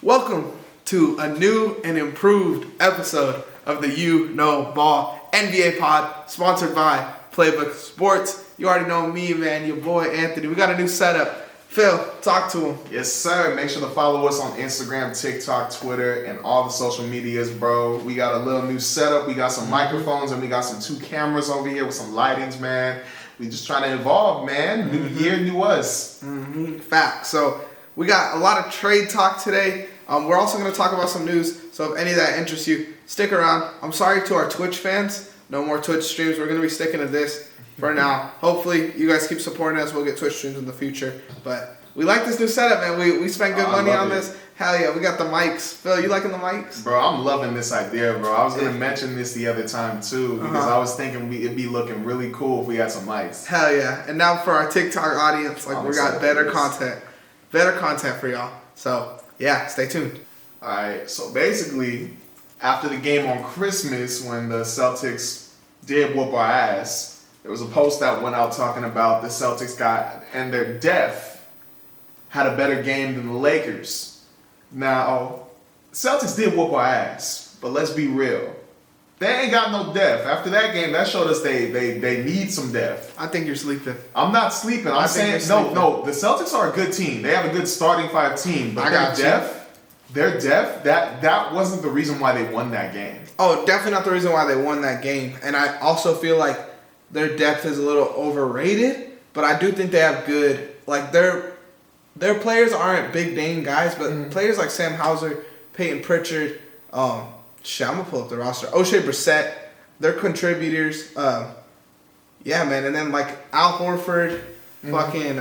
Welcome to a new and improved episode of the You Know Ball NBA Pod, sponsored by Playbook Sports. You already know me, man, your boy Anthony. We got a new setup. Phil, talk to him. Yes, sir. Make sure to follow us on Instagram, TikTok, Twitter, and all the social medias, bro. We got a little new setup. We got some microphones and we got some 2 cameras over here with some lightings, man. We just trying to evolve, man. New year, new us. Fact. So we got a lot of trade talk today. We're also going to talk about some news. So if any of that interests you, stick around. I'm sorry to our Twitch fans. No more Twitch streams. We're going to be sticking to this for now. Hopefully, you guys keep supporting us. We'll get Twitch streams in the future. But we like this new setup, man. We spent good money on this. Hell yeah, we got the mics. Phil, you liking the mics? Bro, I'm loving this idea, bro. I was going to mention this the other time, too, because I was thinking it'd be looking really cool if we had some mics. Hell yeah. And now for our TikTok audience, we got better content. Better content for y'all. So, yeah, stay tuned. All right, so basically, after the game on Christmas, when the Celtics did whoop our ass, there was a post that went out talking about the Celtics got, and their depth had a better game than the Lakers. Now, Celtics did whoop our ass, but let's be real. They ain't got no depth. After that game, that showed us they need some depth. I think you're sleeping. I'm not sleeping. I'm saying, no, the Celtics are a good team. They have a good starting 5 team, but their depth, that wasn't the reason why they won that game. Oh, definitely not the reason why they won that game. And I also feel like their depth is a little overrated, but I do think they have good, their players aren't big name guys, but players like Sam Hauser, Peyton Pritchard, I'm gonna pull up the roster. O'Shea Brissett, they're contributors. Yeah, man. And then Al Horford, fucking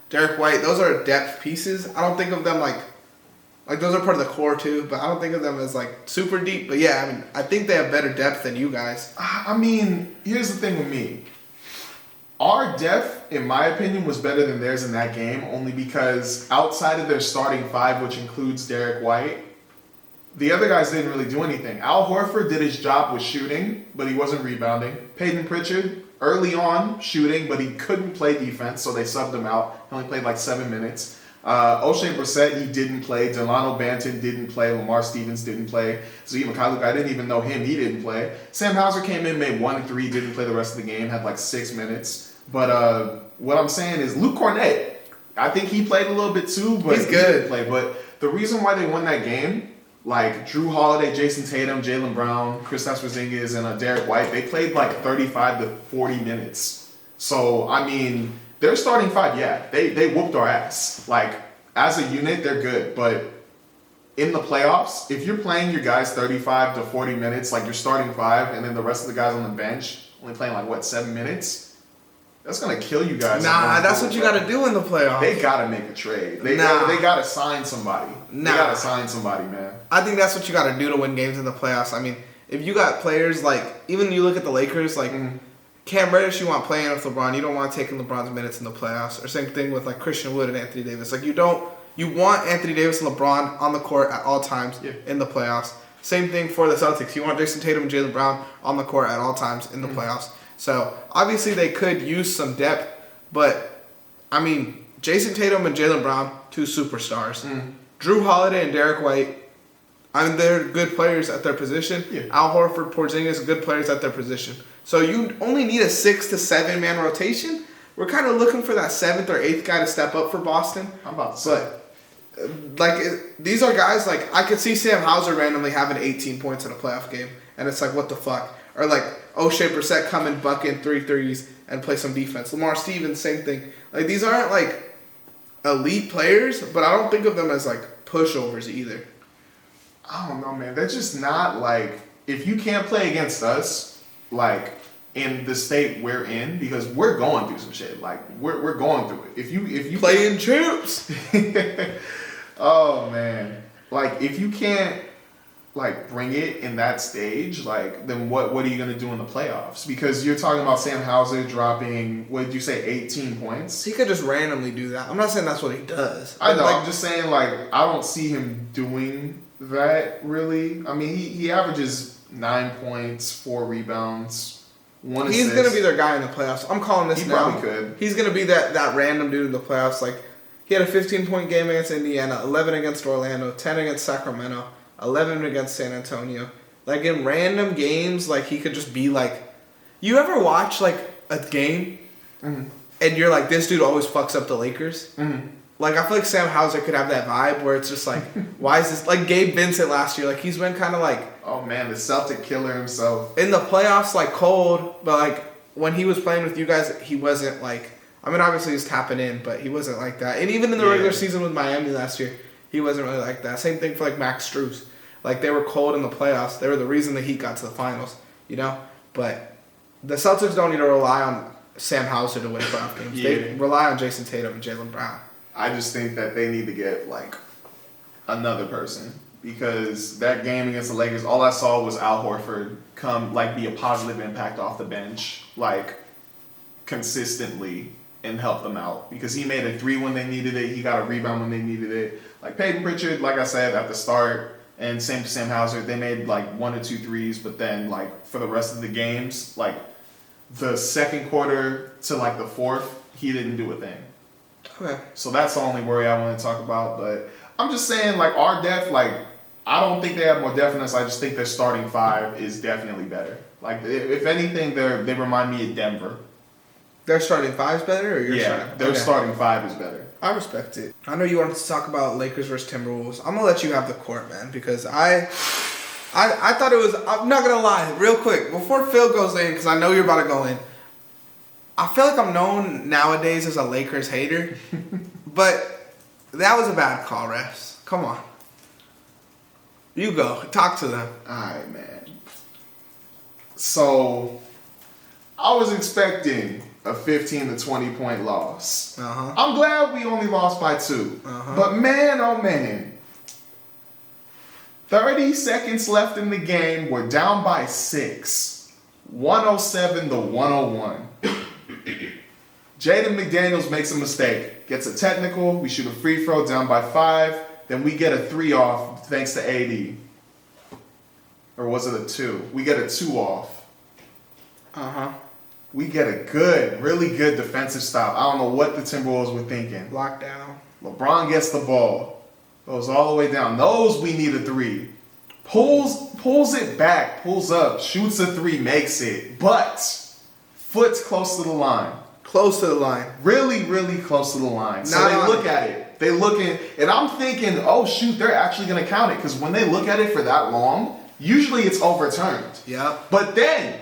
Derek White, those are depth pieces. I don't think of them like those are part of the core too, but I don't think of them as super deep. But yeah, I mean, I think they have better depth than you guys. I mean, here's the thing with me. Our depth, in my opinion, was better than theirs in that game, only because outside of their starting 5, which includes Derek White, the other guys didn't really do anything. Al Horford did his job with shooting, but he wasn't rebounding. Peyton Pritchard, early on, shooting, but he couldn't play defense, so they subbed him out. He only played 7 minutes. O'Shea Brissett, he didn't play. Delano Banton didn't play. Lamar Stevens didn't play. Zvi Mikhailuk, I didn't even know him. He didn't play. Sam Hauser came in, made 1 3, didn't play the rest of the game, had 6 minutes. But what I'm saying is Luke Cornett, I think he played a little bit too, but he's good. He didn't play. But the reason why they won that game, Drew Holiday, Jason Tatum, Jaylen Brown, Kristaps Porzingis, and Derek White, they played 35 to 40 minutes. So, I mean, their starting 5, yeah, they whooped our ass. As a unit, they're good. But in the playoffs, if you're playing your guys 35 to 40 minutes, your starting 5, and then the rest of the guys on the bench only playing 7 minutes, that's going to kill you guys. Nah, that's what you got to do in the playoffs. They got to make a trade. They got to sign somebody. They got to sign somebody, man. I think that's what you got to do to win games in the playoffs. I mean, if you got players even you look at the Lakers, Cam Reddish, you want playing with LeBron. You don't want taking LeBron's minutes in the playoffs. Or same thing with Christian Wood and Anthony Davis. You want Anthony Davis and LeBron on the court at all times in the playoffs. Same thing for the Celtics. You want Jason Tatum and Jaylen Brown on the court at all times in the playoffs. So, obviously, they could use some depth, but, I mean, Jason Tatum and Jaylen Brown, 2 superstars. Drew Holiday and Derek White, I mean, they're good players at their position. Yeah. Al Horford, Porzingis, good players at their position. So, you only need a 6 to 7 man rotation. We're kind of looking for that 7th or 8th guy to step up for Boston. I'm about to say. But, these are guys, I could see Sam Hauser randomly having 18 points in a playoff game, and it's what the fuck? Or O'Shea Brissett come and buck in 3 threes and play some defense. Lamar Stevens, same thing. These aren't elite players, but I don't think of them as pushovers either. I don't know, man. They're just not if you can't play against us, in the state we're in, because we're going through some shit. We're going through it. If you playing champs. Oh man. If you can't bring it in that stage, then what are you going to do in the playoffs? Because you're talking about Sam Hauser dropping, what did you say, 18 points? He could just randomly do that. I'm not saying that's what he does. I know, I'm just saying, I don't see him doing that, really. I mean, he averages 9 points, 4 rebounds, 1 assist. He's going to be their guy in the playoffs. I'm calling this now. He probably could. He's going to be that random dude in the playoffs, He had a 15-point game against Indiana, 11 against Orlando, 10 against Sacramento, 11 against San Antonio. Like, in random games, like, he could just be like... You ever watch, like, a game, and you're like, this dude always fucks up the Lakers? Like, I feel like Sam Hauser could have that vibe where it's just like, why is this... Like, Gabe Vincent last year, like, he's been kind of like... Oh, man, the Celtic killer himself. In the playoffs, like, cold, but, like, when he was playing with you guys, he wasn't, like... I mean, obviously he's tapping in, but he wasn't like that. And even in the regular season with Miami last year, he wasn't really like that. Same thing for, like, Max Strus. Like, they were cold in the playoffs. They were the reason the Heat got to the finals, you know? But the Celtics don't need to rely on Sam Hauser to win playoff games. They rely on Jason Tatum and Jaylen Brown. I just think that they need to get, like, another person. Because that game against the Lakers, all I saw was Al Horford come, like, be a positive impact off the bench, like, consistently. And help them out because he made a 3 when they needed it. He got a rebound when they needed it. Like Peyton Pritchard, like I said at the start, and same to Sam Hauser, they made like 1 or 2 threes, but then like for the rest of the games, like the second quarter to like the fourth, he didn't do a thing. Okay. So that's the only worry I want to talk about. But I'm just saying, like our depth, like I don't think they have more depthness. I just think their starting 5 is definitely better. Like if anything, they remind me of Denver. Their starting 5 is better, or your starting? Their starting 5 is better. I respect it. I know you wanted to talk about Lakers versus Timberwolves. I'm gonna let you have the court, man, because I thought it was. I'm not gonna lie, real quick before Phil goes in, because I know you're about to go in. I feel like I'm known nowadays as a Lakers hater, but that was a bad call, refs. Come on, you go talk to them. All right, man. So I was expecting a 15 to 20 point loss. I'm glad we only lost by 2. But man, oh man. 30 seconds left in the game. We're down by 6. 107 to 101. Jaden McDaniels makes a mistake. Gets a technical. We shoot a free throw down by 5. Then we get a 3 off thanks to AD. Or was it a 2? We get a 2 off. We get a good, really good defensive stop. I don't know what the Timberwolves were thinking. Lockdown. LeBron gets the ball. Goes all the way down. Knows we need a 3. Pulls it back. Pulls up. Shoots a 3. Makes it. But foot's close to the line. Close to the line. Really, really close to the line. So they look at it. They looking, and I'm thinking, oh shoot, they're actually going to count it. Because when they look at it for that long, usually it's overturned. Yeah. But then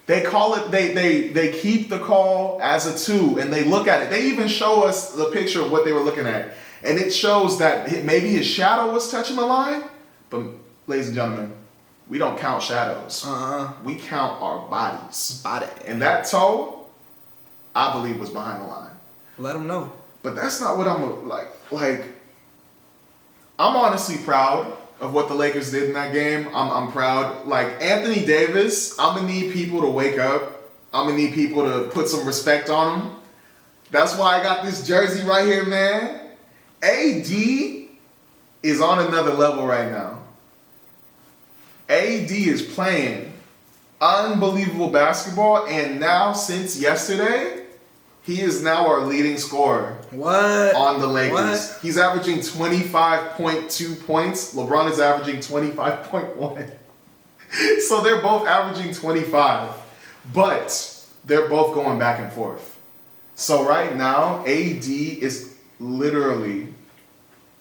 they call it, they keep the call as a 2, and they look at it. They even show us the picture of what they were looking at. And it shows that maybe his shadow was touching the line. But, ladies and gentlemen, we don't count shadows. We count our bodies. Body. And that toe, I believe, was behind the line. Let them know. But that's not what I'm like. Like, I'm honestly proud of what the Lakers did in that game. I'm proud. Like, Anthony Davis, I'm going to need people to wake up. I'm going to need people to put some respect on him. That's why I got this jersey right here, man. AD is on another level right now. AD is playing unbelievable basketball, and now, since yesterday, he is now our leading scorer. What? On the Lakers. What? He's averaging 25.2 points. LeBron is averaging 25.1. So they're both averaging 25. But they're both going back and forth. So right now, AD is literally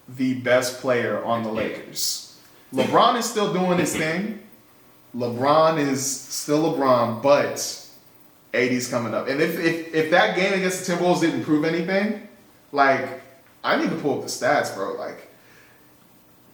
the best player on the Lakers. LeBron is still doing his thing. LeBron is still LeBron, but AD's coming up. And if that game against the Timberwolves didn't prove anything, like, I need to pull up the stats, bro. Like,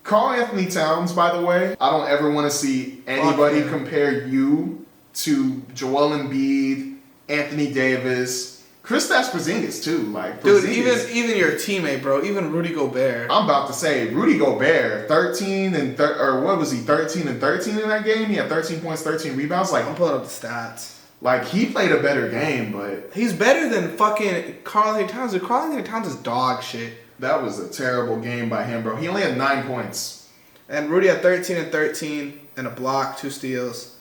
Karl Anthony Towns, by the way, I don't ever want to see anybody compare you to Joel Embiid, Anthony Davis, Kristaps Porzingis too. Like, dude, Porzingis, even your teammate, bro, even Rudy Gobert. I'm about to say Rudy Gobert, 13 and or what was he? 13 and 13 in that game. He had 13 points, 13 rebounds. Like, I'm pulling up the stats. Like, he played a better game, but he's better than fucking Karl Anthony Towns. Karl Anthony Towns is dog shit. That was a terrible game by him, bro. He only had 9 points. And Rudy had 13 and 13 and a block, 2 steals,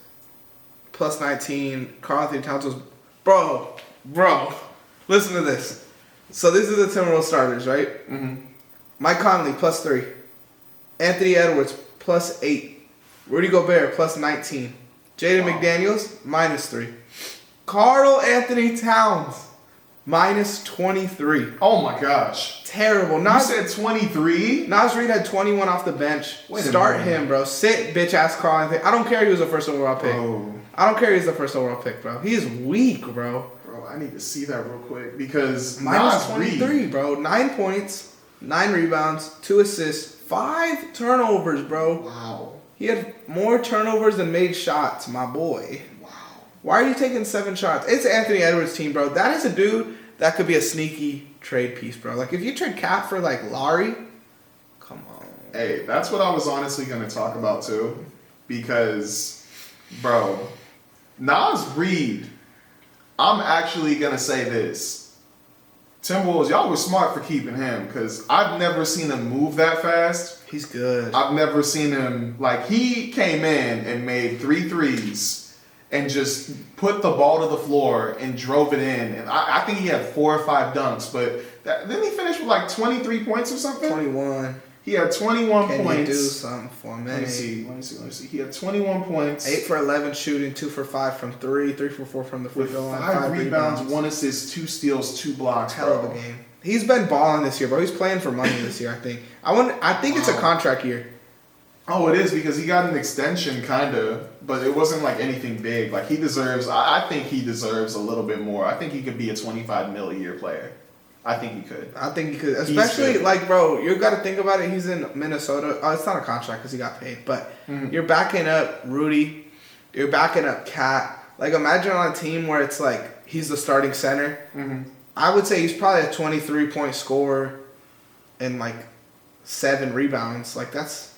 plus 19. Karl Anthony Towns was, bro. Listen to this. So these are the Timberwolves starters, right? Mm-hmm. Mike Conley, +3. Anthony Edwards, +8. Rudy Gobert, +19. Jaden McDaniels, -3. Karl Anthony Towns, -23. Oh my gosh. Terrible. You said 23? Nas Reed had 21 off the bench. Wait a Start minute. him, bro. Sit, bitch ass Karl Anthony. I don't care he was the first overall pick. Bro. I don't care he's the first overall pick, bro. He is weak, bro. Bro, I need to see that real quick because Minus Nas Reed- 23, bro. 9 points, 9 rebounds, 2 assists, 5 turnovers, bro. Wow. He had more turnovers than made shots, my boy. Wow. Why are you taking 7 shots? It's Anthony Edwards' team, bro. That is a dude that could be a sneaky trade piece, bro. Like, if you trade Cat for, like, Larry, come on. Hey, that's what I was honestly going to talk about too. Because, bro, Nas Reed, I'm actually going to say this. Timberwolves, y'all were smart for keeping him because I've never seen him move that fast. He's good. I've never seen him, like, he came in and made 3 threes and just put the ball to the floor and drove it in. And I think he had 4 or 5 dunks, but didn't he finish with like 23 points or something? 21. He had 21 Can points. you do something for me? Let me see. He had 21 points. 8 for 11 shooting, 2 for 5 from 3, 3 for 4 from the free With throw line, 5 rebounds, 1 assist, 2 steals, 2 blocks. Hell of a game. He's been balling this year, bro. He's playing for money this year, I think. I think it's a contract year. Oh, it is because he got an extension, kind of, but it wasn't like anything big. Like he deserves. I think he deserves a little bit more. I think he could be a 25 mil a year player. I think he could. I think he could, especially like, bro. You got to think about it. He's in Minnesota. Oh, it's not a contract because he got paid, but you're backing up Rudy. You're backing up Cat. Like, imagine on a team where it's like he's the starting center. I would say he's probably a 23-point scorer and like 7 rebounds. Like that's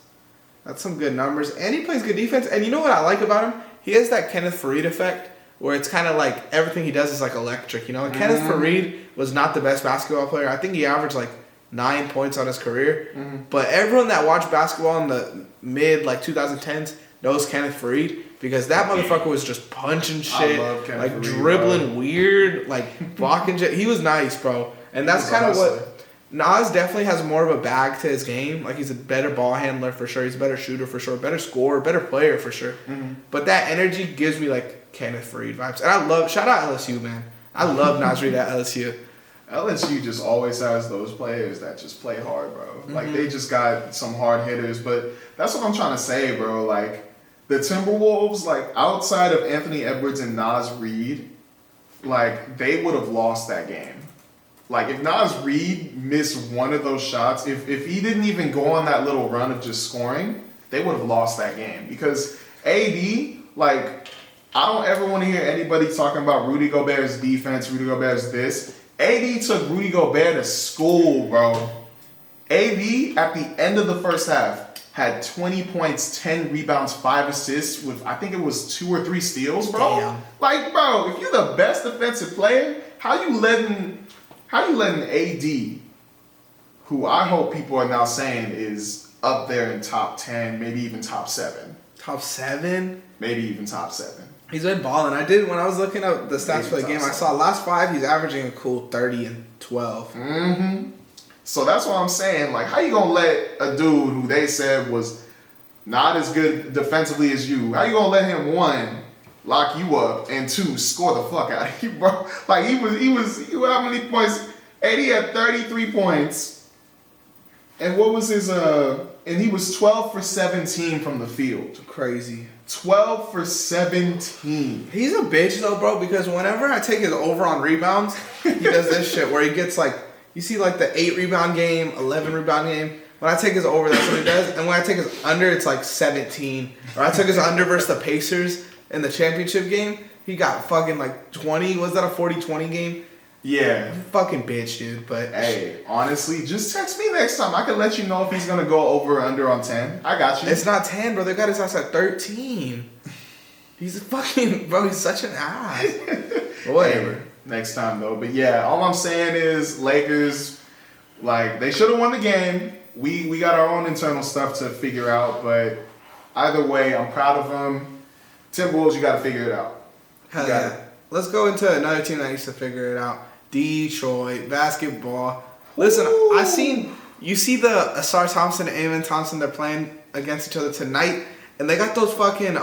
some good numbers. And he plays good defense. And you know what I like about him? He has that Kenneth Faried effect where it's kind of like everything he does is like electric. You know, like Kenneth Faried was not the best basketball player. I think he averaged like 9 points on his career. But everyone that watched basketball in the mid like 2010s knows Kenneth Faried. Because that motherfucker was just punching shit, like Faried, dribbling weird, like blocking shit. He was nice, bro. And that's kind of what Nas definitely has more of a bag to his game. Like he's a better ball handler for sure. He's a better shooter for sure. Better scorer, better player for sure. But that energy gives me like Kenneth Faried vibes. And I love, shout out LSU, man. I love Nas Reed at LSU. LSU just always has those players that just play hard, bro. Like they just got some hard hitters. But that's what I'm trying to say, bro. Like, the Timberwolves, like, outside of Anthony Edwards and Nas Reed, like, they would have lost that game. Like, if Nas Reed missed one of those shots, if he didn't even go on that little run of just scoring, they would have lost that game. Because AD, like, I don't ever want to hear anybody talking about Rudy Gobert's defense, Rudy Gobert's this. AD took Rudy Gobert to school, bro. AD, at the end of the first half, had 20 points, 10 rebounds, 5 assists with, I think it was 2 or 3 steals, bro. Damn. Like, bro, if you're the best defensive player, how you letting AD, who I hope people are now saying is up there in top 10, maybe even top 7. Top 7? Maybe even top 7. He's been balling. When I was looking up the stats for the game, I saw last 5, he's averaging a cool 30 and 12. So that's what I'm saying. Like, how you gonna let a dude who they said was not as good defensively as you, how you gonna let him, 1, lock you up, and 2, score the fuck out of you, bro? Like, he was how many points? 80 had 33 points. And what was his, and he was 12 for 17 from the field. Crazy. 12 for 17. He's a bitch, though, bro, because whenever I take his over on rebounds, he does this shit where he gets, like, you see, like, the 8 rebound game, 11 rebound game. When I take his over, that's what he does. And when I take his under, it's like 17. Or I took his under versus the Pacers in the championship game. He got fucking, like, 20. Was that a 40-20 game? Yeah. Fucking bitch, dude. But hey, honestly, just text me next time. I can let you know if he's going to go over or under on 10. I got you. It's not 10, bro. They got his ass at 13. He's a fucking, bro, he's such an ass. But whatever. Hey, next time, though. But yeah, all I'm saying is Lakers, like, they should have won the game. We got our own internal stuff to figure out. But either way, I'm proud of them. Timberwolves, you got to figure it out. Hell yeah. Let's go into another team that needs to figure it out. Detroit basketball. Listen, you see the Asar Thompson and Amen Thompson, they're playing against each other tonight, and they got those fucking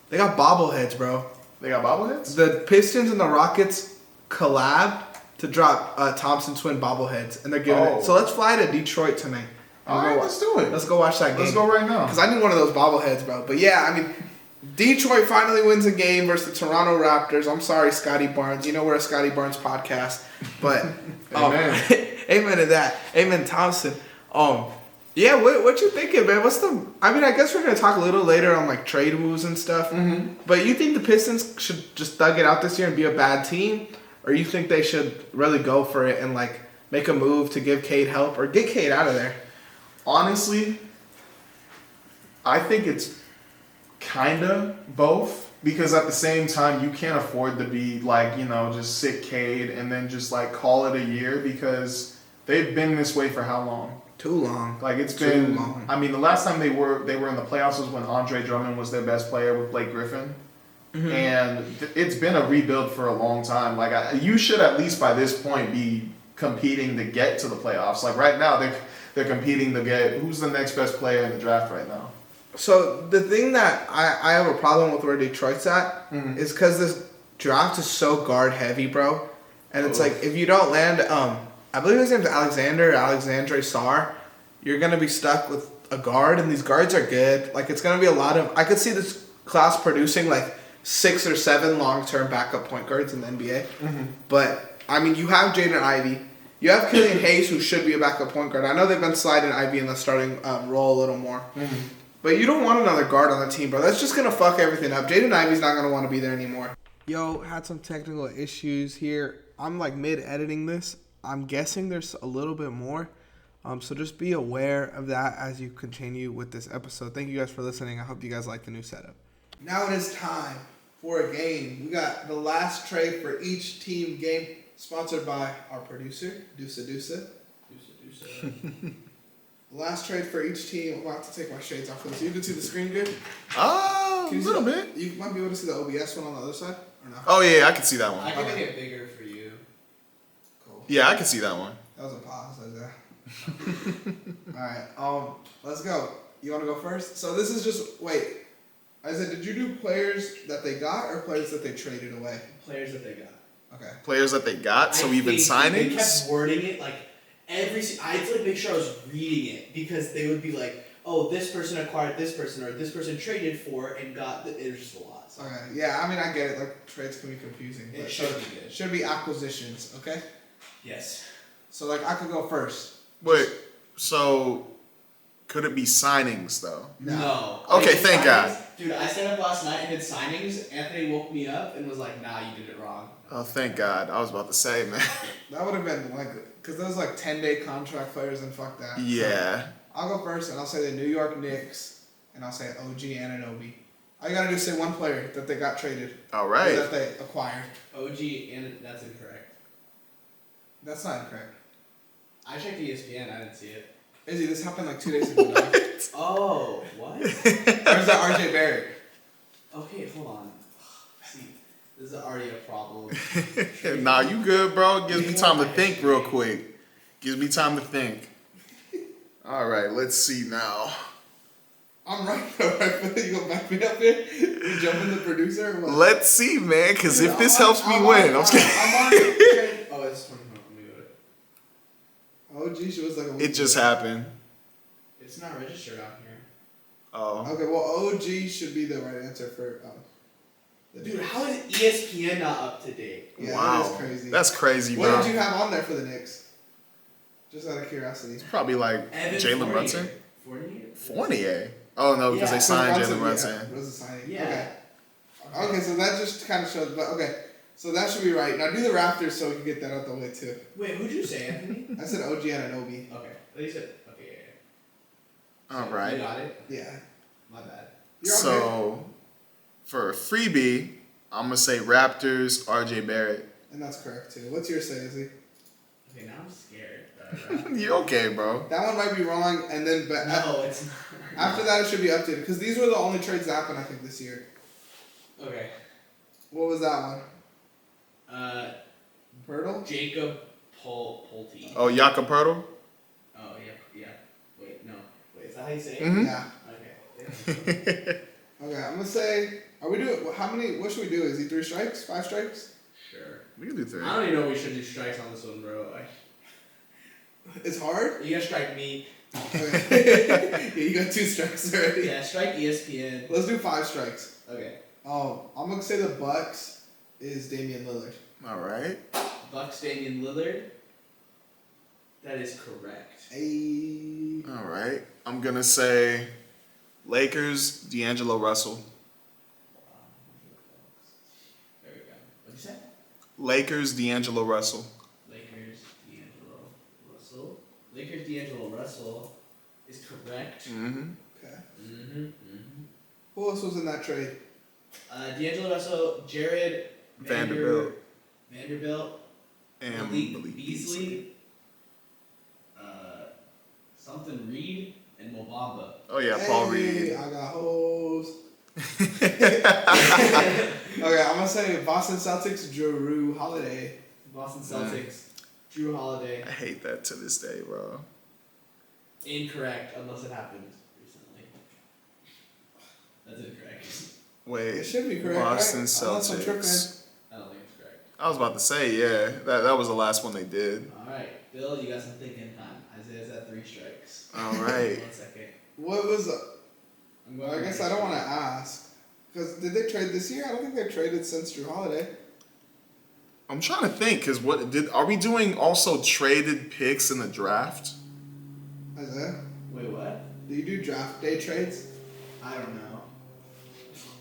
they got bobbleheads, bro. They got bobbleheads? The Pistons and the Rockets collabed to drop Thompson twin bobbleheads, and they're giving it. So let's fly to Detroit tonight. All right, let's do it. Let's go watch that game. Let's go right now. Because I need one of those bobbleheads, bro. But yeah, I mean, Detroit finally wins a game versus the Toronto Raptors. I'm sorry, Scotty Barnes. You know we're a Scotty Barnes podcast, but Amen. Amen to that. Amen, Thompson. Yeah, what you thinking, man? I mean, I guess we're gonna talk a little later on like trade moves and stuff. Mm-hmm. But you think the Pistons should just thug it out this year and be a bad team, or you think they should really go for it and like make a move to give Cade help or get Cade out of there? Honestly, I think it's kinda both, because at the same time you can't afford to be like, just sit Cade and then just like call it a year, because they've been this way for how long? Too long. Like it's Too been long. I mean, the last time they were in the playoffs was when Andre Drummond was their best player with Blake Griffin. Mm-hmm. And it's been a rebuild for a long time. Like you should at least by this point be competing to get to the playoffs. Like right now they're competing to get who's the next best player in the draft right now. So the thing that I have a problem with where Detroit's at is because this draft is so guard heavy, bro. And it's like if you don't land, I believe his name's Alexandre Sarr, you're gonna be stuck with a guard, and these guards are good. Like it's gonna be a lot of. I could see this class producing like 6 or 7 long-term backup point guards in the NBA. Mm-hmm. But I mean, you have Jaden Ivey. You have Killian Hayes, who should be a backup point guard. I know they've been sliding Ivey in the starting role a little more. Mm-hmm. But you don't want another guard on the team, bro. That's just going to fuck everything up. Jaden Ivey's not going to want to be there anymore. Yo, had some technical issues here. I'm like mid-editing this. I'm guessing there's a little bit more. So just be aware of that as you continue with this episode. Thank you guys for listening. I hope you guys like the new setup. Now it is time for a game. We got the last trade for each team game, sponsored by our producer, Deusa. Last trade for each team. I'm about to take my shades off for this. You can see the screen good? A little bit. You might be able to see the OBS one on the other side, or not? Oh yeah, I can see that one. I can make it bigger for you. Cool. Yeah, I can see that one. That was a pause, Alright, let's go. You want to go first? So this is just, wait. I said, did you do players that they got or players that they traded away? Players that they got. Okay. Players that they got, so even They signings. kept wording it like I had to like make sure I was reading it, because they would be like, oh, this person acquired this person, or this person traded for and got. It was just a lot. So. Okay. Yeah, I mean, I get it. Like, trades can be confusing. It But should be good. Should be acquisitions, okay? Yes. So, like, I could go first. Wait, so could it be signings though? No. Okay, I did thank God. Dude, I stayed up last night and did signings. Anthony woke me up and was like, nah, you did it wrong. Oh, thank God. I was about to say, man. That would have been, like, because those, like, 10-day contract players, and fuck that. Yeah. So, I'll go first, and I'll say the New York Knicks, and I'll say OG Anunoby. All you gotta do is say one player that they got traded. All Or right. that they acquired. OG, and that's incorrect. That's not incorrect. I checked ESPN, I didn't see it. Izzy, this happened like 2 days ago. Dog. Oh, what? Or is that RJ Barrett? Okay, hold on. See, this is already a problem. Nah, you good, bro. Gives me time to think real quick. Gives me time to think. All right, let's see now. I'm right though. I feel like you gonna back me up here. You jumping the producer. Or what? Let's see, man. Because Dude, if this I'm helps on- me I'm win, on- I'm scared. I'm on the Oh, it's 20 minutes. Let me go to it. Oh, geez, she was like a week It just ago. happened. It's not registered out here. Oh. Okay, well, OG should be the right answer for. The Dude, Knicks. how is ESPN not up to date? Yeah, Wow. that is crazy. That's crazy, What bro. did you have on there for the Knicks? Just out of curiosity. Probably like Evan Jalen Fournier. Brunson. Fournier? Fournier. Oh no, because Yeah. they signed Brunson, Jalen Brunson. Yeah, was a signing. Yeah. Okay, so that just kind of shows, but okay. So that should be right. Now do the Raptors so we can get that out the way too. Wait, who'd you say, Anthony? I said OG Anunoby. Okay. At least it. Okay, yeah. All You right. got it? Yeah. My bad. You're okay. So for a freebie, I'm gonna say Raptors, RJ Barrett. And that's correct too. What's your say, Izzy? Okay, now I'm scared. You're okay, bro. That one might be wrong, and then but No, it's not. after that it should be updated because these were the only trades that happened I think this year. Okay. What was that one? Hurdle? Jacob Pulte. Oh, Yakapurtle? Oh, yeah. Wait, no. Wait, is that how you say it? Mhm. Yeah. Okay. Okay, I'm gonna say, are we doing, what should we do? Is he 3 strikes? 5 strikes? Sure. We can do 3. I don't even know if we should do strikes on this one, bro. It's hard? You gotta strike me. Okay. Yeah, you got 2 strikes already. Yeah, strike ESPN. Let's do 5 strikes. Okay. I'm gonna say the Bucks is Damian Lillard. All right. Bucks Damian Lillard. That is correct. Hey. All right. I'm going to say Lakers, D'Angelo Russell. There we go. What'd you say? Lakers, D'Angelo Russell. Lakers D'Angelo Russell. Lakers D'Angelo Russell is correct. Mm-hmm. Okay. Mm-hmm. Who else was in that trade? D'Angelo Russell, Jared Vanderbilt. And Malik Beasley. Something Reed and Mobamba. Oh, yeah, Paul Hey, Reed. I got hoes. Okay, I'm gonna say Boston Celtics, Drew Holiday. Boston Celtics, Drew Holiday. I hate that to this day, bro. Incorrect, unless it happened recently. That's incorrect. Wait. It should be correct, Boston right? Unless I'm tripping. Celtics. I don't think it's correct. I was about to say, yeah. That was the last one they did. Alright, Bill, you got some thinking time. Isaiah's at 3 strikes. All right. 1 second. What was I'm I guess I don't want to ask. Because did they trade this year? I don't think they've traded since Drew Holiday. I'm trying to think, because are we doing also traded picks in the draft? Isaiah? Wait, what? Do you do draft day trades? I don't know.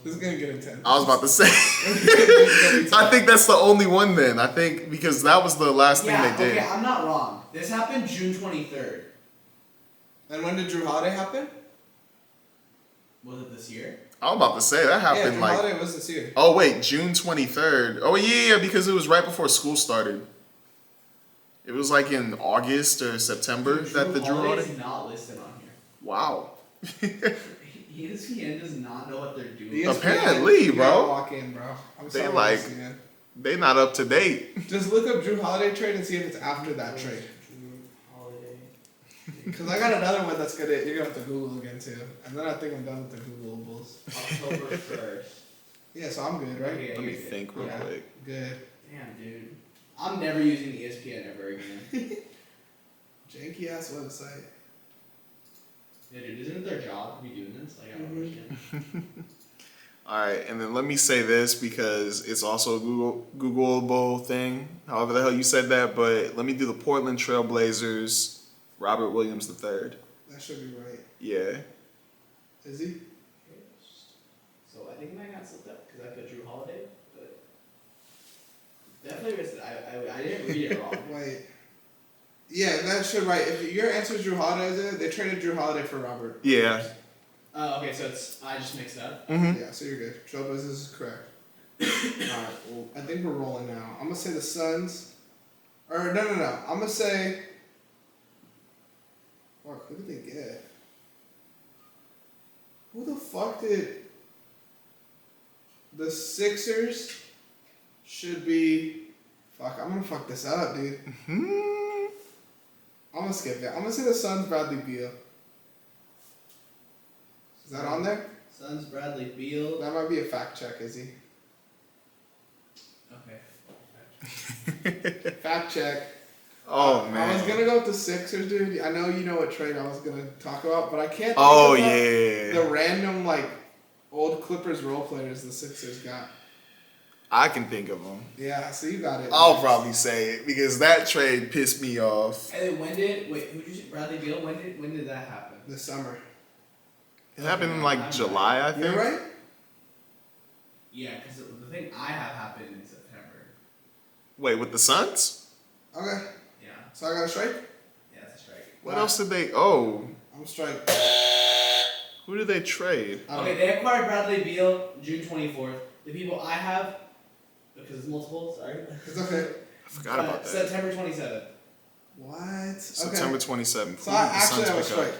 This is gonna get intense. I was about to say. I think that's the only one then. I think because that was the last thing they did. Okay, I'm not wrong. This happened June 23rd. And when did Drew Holiday happen? Was it this year? I was about to say that Yeah, happened Drew like. Holiday was this year. Oh wait, June 23rd. Oh yeah, because it was right before school started. It was like in August or September that the Drew Holiday Holiday. is not listed on here. Wow. ESPN does not know what they're doing. ESPN, Apparently, you bro. gotta walk in, bro. I'm They sorry, like- ESPN. They not up to date. Just look up Drew Holiday trade and see if it's after that trade. Drew Holiday. Because I got another one that's gonna you're gonna have to Google again too. And then I think I'm done with the Googleables. October 1st. Yeah, so I'm good, right? Yeah, Let me you're good. think real Yeah. quick. Good. Damn, dude. I'm never using ESPN ever again. Janky ass website. Yeah, dude, isn't it their job to be doing this? Like, I don't understand. All right, and then let me say this because it's also a Googleable thing. However the hell you said that, but let me do the Portland Trail Blazers, Robert Williams III. That should be right. Yeah. Is he? So I think mine got slipped up because I put Drew Holiday, but definitely missed it. I didn't read it wrong. Wait. Yeah, that should right. If your answer is Drew Holiday, is it? They traded Drew Holiday for Robert. Yeah. Okay, so it's I just mixed up. Mm-hmm. Yeah, so you're good. Trailblazers is correct. Alright, well, I think we're rolling now. I'm gonna say the Suns. Or, no. I'm gonna say. Fuck, who did they get? Who the fuck did. The Sixers should be. Fuck, I'm gonna fuck this up, dude. Hmm. I'm gonna skip it. I'm gonna say the Suns, Bradley Beal. Is that on there? Suns, Bradley Beal. That might be a fact check, is he? Okay. Fact check. Oh I man. was gonna go with the Sixers, dude. I know you know what trade I was gonna talk about, but I can't. Oh think about yeah. The random old Clippers role players the Sixers got. I can think of them. Yeah, so you got it. I'll probably say it because that trade pissed me off. And then who did you say? Bradley Beal? When did that happen? This summer. It happened in like July, I think. You're right. Yeah, because the thing I have happened in September. Wait, with the Suns? Okay, Yeah. so I got a strike. Yeah, that's a strike. What else did they? Oh, I'm strike. who did they trade? Okay, they acquired Bradley Beal June 24th. The people I have, because it's multiple, sorry. It's okay. I forgot about that. September 27th. What? Okay. September 27th. So Who I did the actually Suns have a pick up? strike.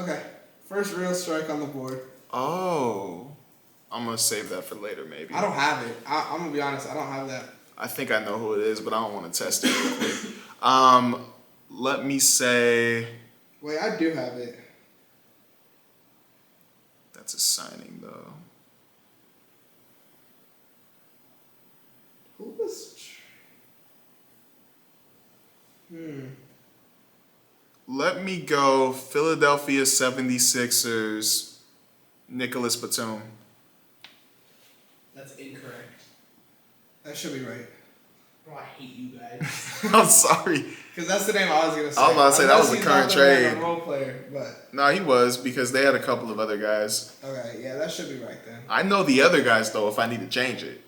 Okay, first real strike on the board. Oh, I'm gonna save that for later, maybe. I don't have it. I'm gonna be honest. I don't have that. I think I know who it is, but I don't want to test it real quick. Let me say Wait, I do have it. that's a signing though. Who was? Let me go Philadelphia 76ers, Nicholas Batum. That's incorrect. That should be right. Bro, I hate you guys. I'm sorry. Because that's the name I was gonna say. I was about to say, that was Unless a he's current not trade. Like a role player, but No, he was because they had a couple of other guys. okay, yeah, that should be right then. I know the other guys though if I need to change it.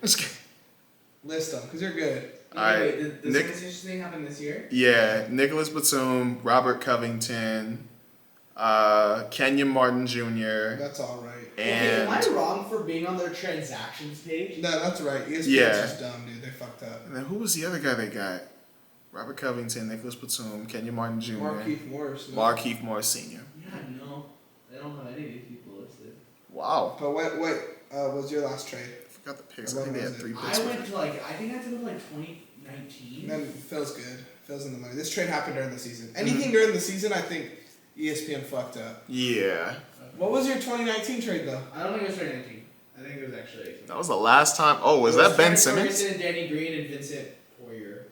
List them, because you're good. Alright, Wait, the Nick- 76ers thing happened this year? Yeah, Nicholas Batum, Robert Covington, Kenyon Martin Jr. That's all right. Okay, am I and wrong for being on their transactions page? No, that's right. ESPN's Yeah. just dumb, dude. They fucked up. then who was the other guy they got? Robert Covington, Nicholas Batum, Kenyon Martin Jr., Markeith Morris. No? Markeith Morris Sr. Yeah, no. They don't have any of these people listed. Wow. But what was your last trade? I forgot the picks. What I think they was had it? 3 I picks. went to I think I took it 2019. Then Phil's good. Phil's in the money. This trade happened during the season. Mm-hmm. Anything during the season, I think ESPN fucked up. Yeah. What was your 2019 trade though? I don't think it was 2019. I think it was actually 18. That was the last time. Oh, was that Ben Simmons? Ferguson, Danny Green, and Vincent Poirier.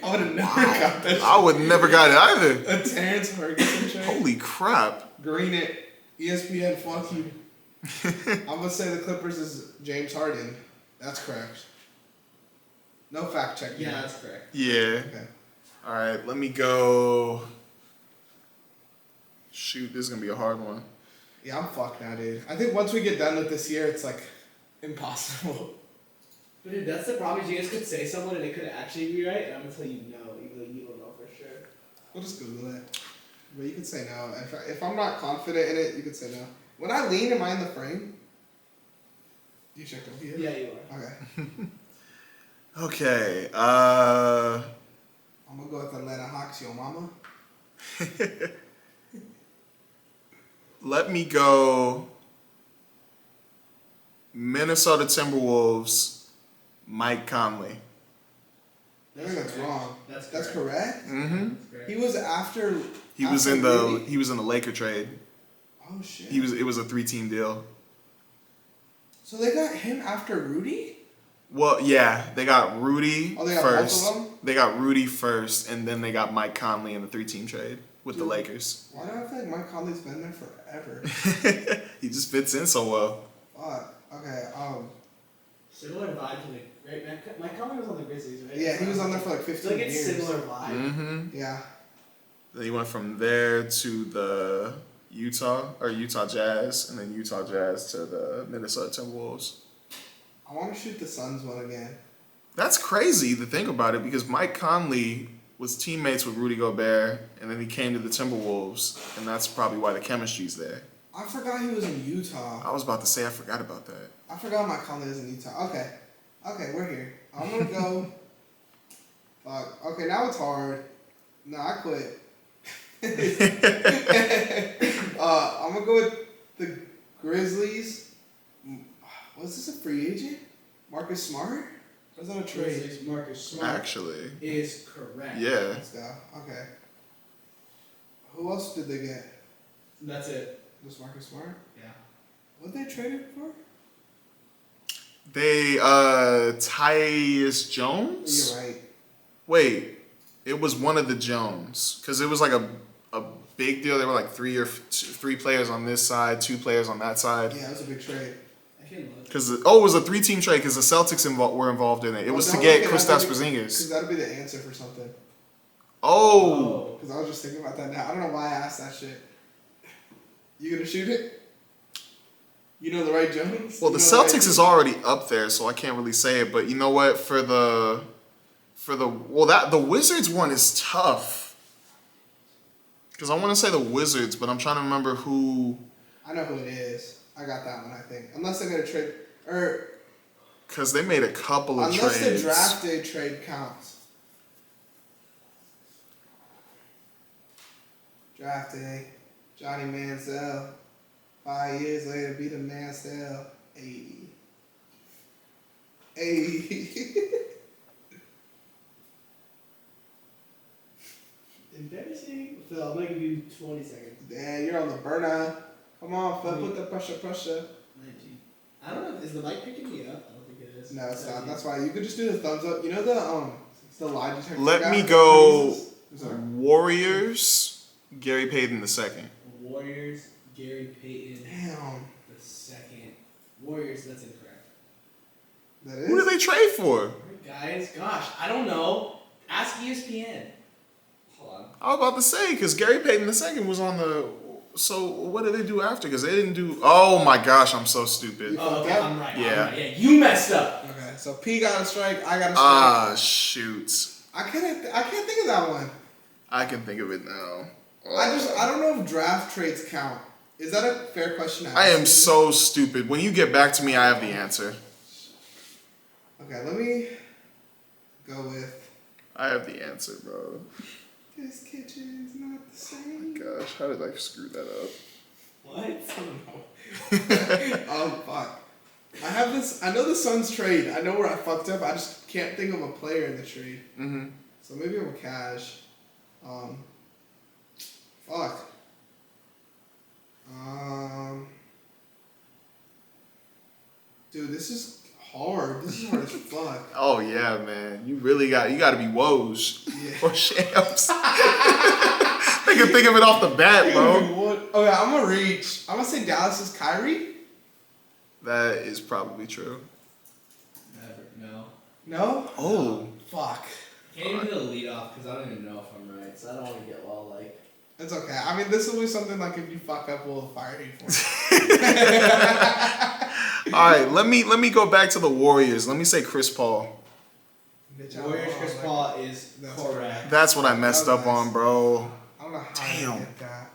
I would have never got that. I would never got it either. A Terrence Ferguson trade. Holy crap. Green it. ESPN, fuck you. I'm gonna say the Clippers is James Harden. That's correct. No fact check. Yeah, that's correct. Yeah. Okay. All right, let me go. Shoot, this is going to be a hard one. Yeah, I'm fucked now, dude. I think once we get done with this year, it's like impossible. But dude, that's the problem. Is you guys could say someone and it could actually be right, and I'm gonna tell you no, even though you don't know for sure. We'll just Google it. But you can say no. If I'm not confident in it, you can say no. When I lean, am I in the frame? You checked over here? Yeah, you are. Okay. Okay. I'm gonna go with Atlanta Hawks, yo mama. Let me go Minnesota Timberwolves, Mike Conley. I think that's wrong. That's correct. Mm-hmm. That's correct. He was after. He was after in the Rudy? he was in the Laker trade. Oh shit. It was a 3-team deal. So they got him after Rudy? Well, yeah, they got Rudy Oh, they got first. both of them? They got Rudy first, and then they got Mike Conley in the 3-team trade with the Dude. Lakers. Why do I feel like Mike Conley's been there forever? He just fits in so well. Fuck. Okay. Similar vibe to the right. Mike Conley was on the Grizzlies, right? Yeah, he was on there for like I 15 feel like it's years. similar vibe. Mm-hmm. Yeah. Then he went from there to the Utah Jazz, and then Utah Jazz to the Minnesota Timberwolves. I want to shoot the Suns one again. That's crazy to think about it because Mike Conley was teammates with Rudy Gobert, and then he came to the Timberwolves, and that's probably why the chemistry's there. I forgot he was in Utah. I was about to say I forgot about that. I forgot Mike Conley was in Utah. Okay. Okay, we're here. I'm gonna go. Fuck. Okay, now it's hard. No, I quit. I'm gonna go with the Grizzlies. Was this a free agent? Marcus Smart? Or was that a trade? Grizzlies, Marcus Smart Actually, is correct. yeah. Let's go. Okay. Who else did they get? That's it. Was Marcus Smart? Yeah. What they traded for? They Tyus Jones. You're right. Wait, it was one of the Jones because it was like a big deal. There were like three players on this side, 2 players on that side. Yeah, it was a big trade. I can look. Because it was a 3-team trade because the Celtics were involved in it. It was to get Kristaps Porzingis. Because that'd be the answer for something. Oh, Because I was just thinking about that now. I don't know why I asked that shit. You gonna shoot it? You know the right Jones? well, the You know right Celtics is already up there, so I can't really say it. But you know what? The Wizards one is tough. Because I want to say the Wizards, but I'm trying to remember who. I know who it is. I got that one, I think. Unless they're gonna trade, or Because they made a couple of unless trades. the draft day trade counts. Draft day, Johnny Manziel. 5 years later, beat a Manziel. 80. Hey. Embarrassing. Phil, I'm gonna give you 20 seconds. Damn, you're on the burner. Come on, Phil, put the pressure. 19. I don't know. Is the mic picking me up? I don't think it is. No, it's not. That's why you could just do the thumbs up. You know the lie detector. Let guy me that go uses? Sorry. Warriors, Gary Payton the second. Warriors, Gary Payton. Damn. The second. Warriors, that's incorrect. That is. Who did they trade for? Alright, guys, gosh, I don't know. Ask ESPN. Hold on. I was about to say, because Gary Payton the second was on the. So what did they do after? Because they didn't do. Oh my gosh, I'm so stupid. Oh, okay, I'm right. Yeah. I'm right. Yeah, you messed up. Okay, so P got a strike. I got a strike. Ah, shoot. I can't think of that one. I can think of it now. I don't know if draft trades count. Is that a fair question to ask? I am you? so stupid. When you get back to me, I have the answer. Okay, let me go with. I have the answer, bro. This kitchen's not the same. Gosh, how did I screw that up? What? I don't know. Oh fuck. I have this. I know the Suns trade. I know where I fucked up. I just can't think of a player in the trade. Mm-hmm. So maybe I'm a cash. Fuck. Dude, this is hard. This is hard as fuck. Oh yeah, man. You got to be Woj Yeah. or Shams. They can think of it off the bat, bro. What? Okay, I'm gonna reach. I'm gonna say Dallas is Kyrie. That is probably true. Never. No. No. Oh. Fuck. Can't even do a lead off because I don't even know if I'm right, so I don't want to get all like. It's okay. I mean, this will be something like if you fuck up, we'll fire you for it. All right, let me go back to the Warriors. Let me say Chris Paul. Bitch, Warriors Chris like- Paul is That's correct. That's what I messed That was up nice. on, bro. I don't know how Damn. I get that.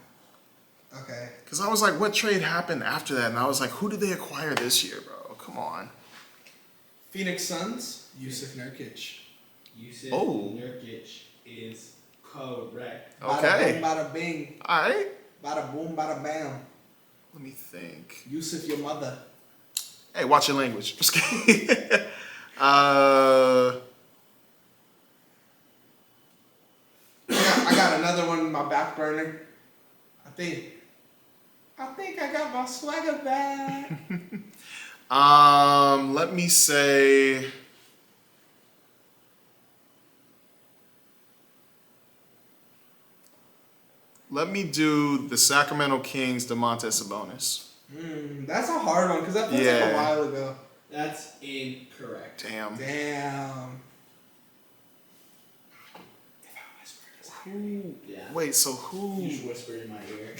Okay. Because I was like, what trade happened after that? And I was like, who did they acquire this year, bro? Come on. Phoenix Suns, Yusuf Nurkic. Yusuf Oh. Nurkic is correct. Okay. Bada boom, bada bing. All right. Bada boom, bada bam. Let me think. Yusuf, your mother. Hey, watch your language. Just kidding. I got another one in my back burner. I think I got my swagger back. Let me say. Let me do the Sacramento Kings, DeMontis Sabonis. That's a hard one because that feels like Yeah. a while ago. That's incorrect. Damn. Damn. Who? Yeah. Wait, so who? You just whispered in my ear.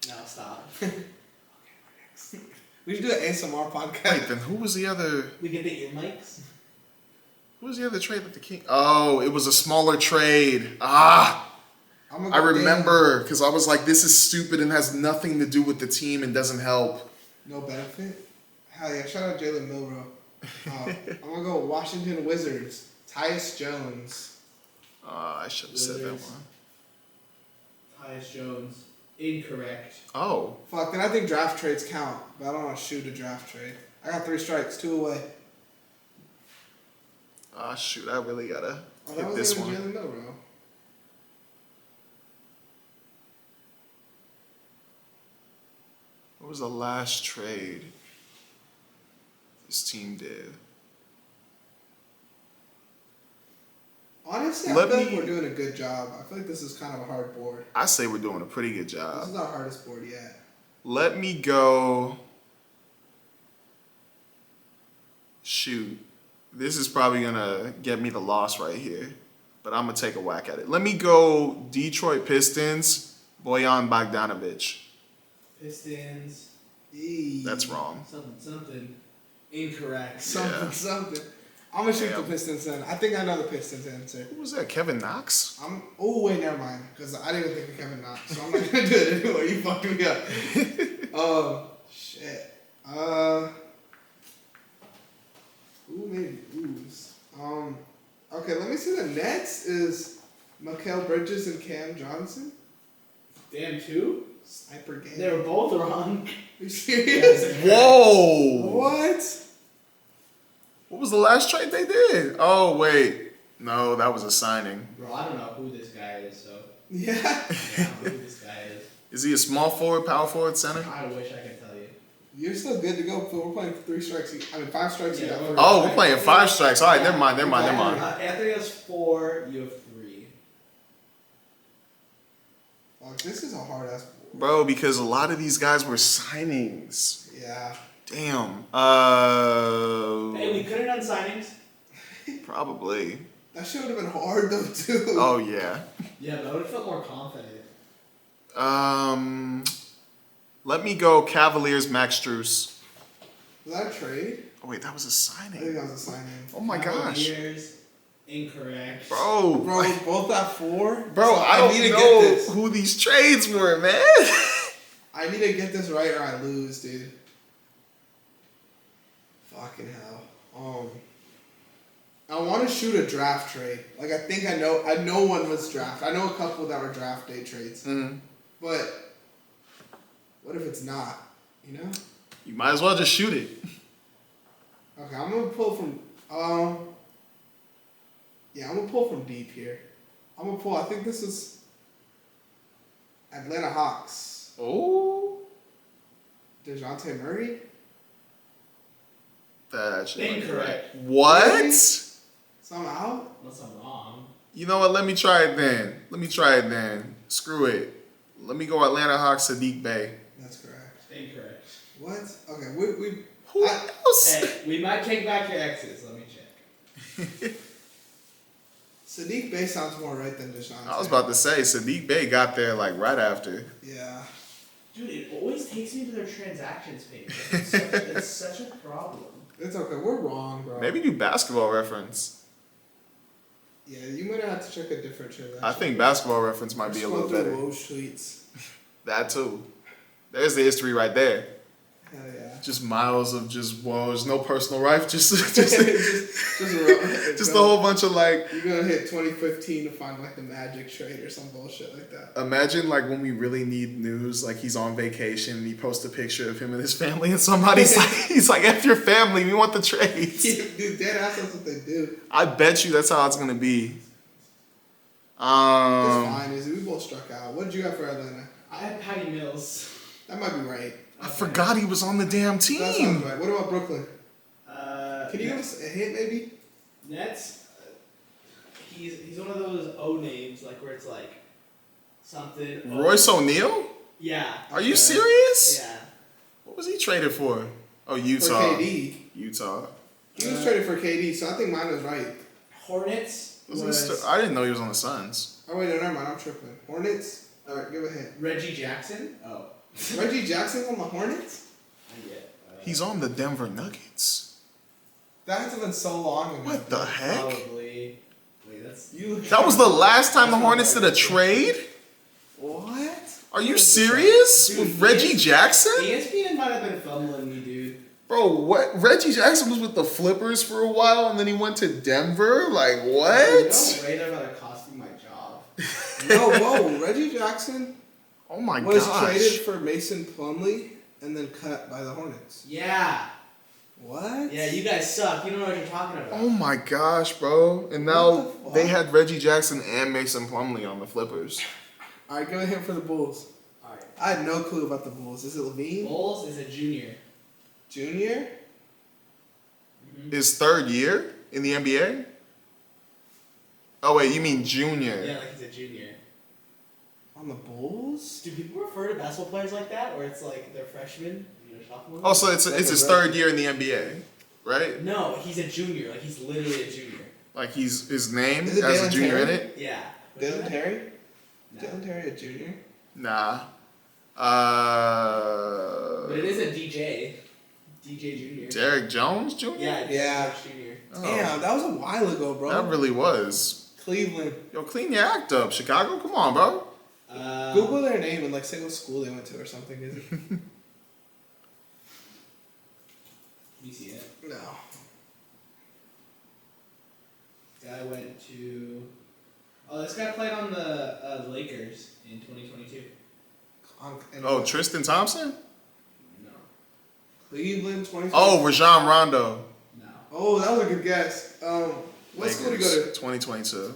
No, stop. We should do an ASMR podcast. Wait, then who was the other? We get the ear mics. Who was the other trade that the King? Oh, it was a smaller trade. Ah. I'm gonna I go remember because I was like, this is stupid and has nothing to do with the team and doesn't help. No benefit? Hell yeah, shout out Jalen Milrow. I'm gonna go Washington Wizards. Tyus Jones. I should have said that Wizards. one. Tyus Jones. Incorrect. Oh, Fuck, then I think draft trades count, but I don't want to shoot a draft trade. I got 3 strikes, 2 away. shoot, I really gotta Oh, that hit was this even one. Jalen Milrow. What was the last trade this team did? Honestly, I Let feel like me- we're doing a good job. I feel like this is kind of a hard board. I say we're doing a pretty good This job. is our hardest board yet. Let me go. Shoot. This is probably going to get me the loss right here. But I'm going to take a whack at it. Let me go Detroit Pistons, Bojan Bogdanovic. Pistons. Eee. That's wrong. Something. Incorrect. Something. I'm gonna shoot Damn. the Pistons then. I think I know the Pistons answer. Who was that? Kevin Knox? Oh wait, never mind. Because I didn't even think of Kevin Knox, so I'm not gonna do it anymore. You fucked me up. Shit. Who made ooze? Okay, let me see. The Nets is Mikal Bridges and Cam Johnson. Damn, two? Sniper game. They were both wrong. Are you serious? Whoa! What? What was the last trade they did? Oh wait, no, that was a signing. Bro, I don't know who this guy is, so. Yeah. Yeah, I don't know who this guy is. Is he a small forward, power forward, center? I wish I could tell you. You're still good to go, but we're playing 3 strikes. 5 strikes. Yeah, You got Oh, we're playing 5 strikes. All right, never mind. Anthony has 4, you have 3. Fuck, this is a hard ass. Bro, because a lot of these guys were signings. Yeah. Damn. Hey, we could have done signings. Probably. That shit would have been hard though too. Oh yeah. Yeah, but I would have felt more confident. Let me go Cavaliers Max Strus. Was that a trade? Oh wait, that was a I think signing. that was a signing. Oh my gosh. Years, incorrect. Bro, Bro, both at 4. bro, So I don't need to know get this. who these trades were, man. I need to get this right or I lose, dude. Fucking hell. I want to shoot a draft trade. Like I think I know one was draft. I know a couple that were draft day trades. Mhm. But what if it's not? You know? You might as well just shoot it. Okay, I'm gonna pull from. Yeah, I'm gonna pull from deep here. I'm gonna pull. I think this is Atlanta Hawks. Oh. DeJounte Murray. That actually. Incorrect. What? Really? Somehow. Unless I'm wrong. You know what? Let me try it then. Screw it. Let me go Atlanta Hawks Sadiq Bey. That's correct. Incorrect. What? Okay, we Who else? Hey, we might take back your exes. Let me check. Sadiq Bey sounds more right than DeJounte. I was about to say Sadiq Bey got there like right after. Yeah. Dude, it always takes me to their transactions page. It's such a problem. It's okay. We're wrong, bro. Maybe do Basketball Reference. Yeah, you might have to check a different transaction. I think Basketball Reference might be a little better. Woj tweets. That too. There's the history right there. Hell yeah. Just miles of just woes, no personal life, just just just a whole bunch of like. You're gonna hit 2015 to find like the Magic trade or some bullshit like that. Imagine like when we really need news, like he's on vacation and he posts a picture of him and his family, and somebody's like, he's like, "F your family, we want the trades." Dude, dead ass, that's what they do. I bet you that's how it's gonna be. It's fine. We both struck out. What did you got for Atlanta? I had Patty Mills. That might be right. I forgot he was on the damn That sounds team. right. What about Brooklyn? Can you give Nets- us a hint, maybe? Nets? He's one of those O names, like where it's like something. Royce O'Neal? Yeah. Are you Okay. serious? Yeah. What was he traded for? Oh, For Utah. KD. Utah. He was traded for KD, so I think mine was right. Hornets Was was I didn't know he was on the Suns. Oh, wait, no, never mind. I'm tripping. Hornets? Alright, give a hint. Reggie Jackson. Oh. Reggie Jackson's on the Hornets? I get. He's on the Denver Nuggets. That hasn't been so long ago. What the heck? Probably. Wait, that's. That was the last time the Hornets did a trade? What? Are you serious? Dude, With Reggie Jackson? ESPN might have been fumbling me, dude. Bro, what? Reggie Jackson was with the Flippers for a while and then he went to Denver? Like, what? You know, right about it cost me my job. No, whoa. Reggie Jackson Oh my was gosh. traded for Mason Plumlee and then cut by the Hornets. Yeah. What? Yeah, you guys suck. You don't know what you're talking about. Oh my gosh, bro. And What now the fuck? they had Reggie Jackson and Mason Plumlee on the Flippers. Alright, give a hint for the Bulls. Alright. I had no clue about the Bulls. Is it Levine? Bulls is a junior. Junior? His third year in the NBA? Oh wait, you mean junior. Yeah, like he's a junior. On the Bulls? Do people refer to basketball players like that, or it's like they're freshmen, sophomore? Oh, so it's his third year in the NBA, right? No, he's a junior. Like he's literally a junior. Like his name Is it as a Dalen junior in Terry? it? Yeah. Dylan Terry? No. Dylan Terry a junior? Nah. But it is a DJ. DJ Junior. Derek Jones Jr. Yeah. Yeah. Junior. Oh, Damn, that was a while ago, bro. that really was. Cleveland. Yo, clean your act up, Chicago. Come on, bro. Google their name and like say what school they went to or something. Is it? You see it. No. Guy went to. Oh, this guy played on the Lakers in 2022. Oh, Tristan Thompson? No. Cleveland 20. Oh, Rajon Rondo. No. Oh, that was a good guess. What school did he go to? 2022.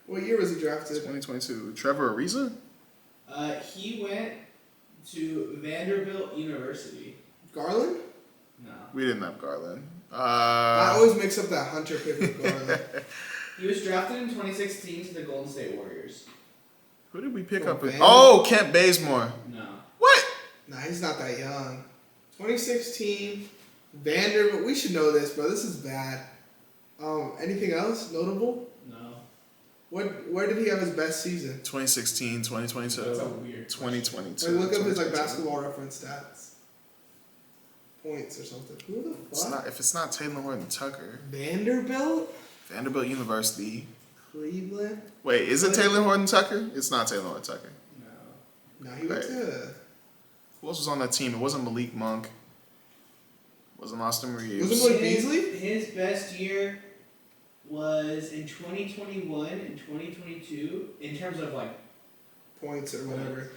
What year was he drafted? 2022. Trevor Ariza? He went to Vanderbilt University. Garland? No. We didn't have Garland. I always mix up that Hunter pick with Garland. He was drafted in 2016 to the Golden State Warriors. Who did we pick Oh, up? Van- Oh, Kent Bazemore. No. What? Nah, he's not that young. 2016, Vanderbilt. We should know this, bro. This is bad. Anything else notable? No. Where did he have his best season? 2016, 2022. That's a weird 2022. Like, look up his like 2022. basketball reference stats. Points or something. Who the It's fuck? not, if it's not Taylor Horton Tucker. Vanderbilt? Vanderbilt University. Cleveland? Wait, is it Taylor Horton Tucker? It's not Taylor Horton Tucker. No. No, he went Right. to. Who else was on that team? It wasn't Malik Monk. It wasn't Austin Reeves. Was it Malik Beasley? His best year was in 2021 and 2022 in terms of like, Points or whatever.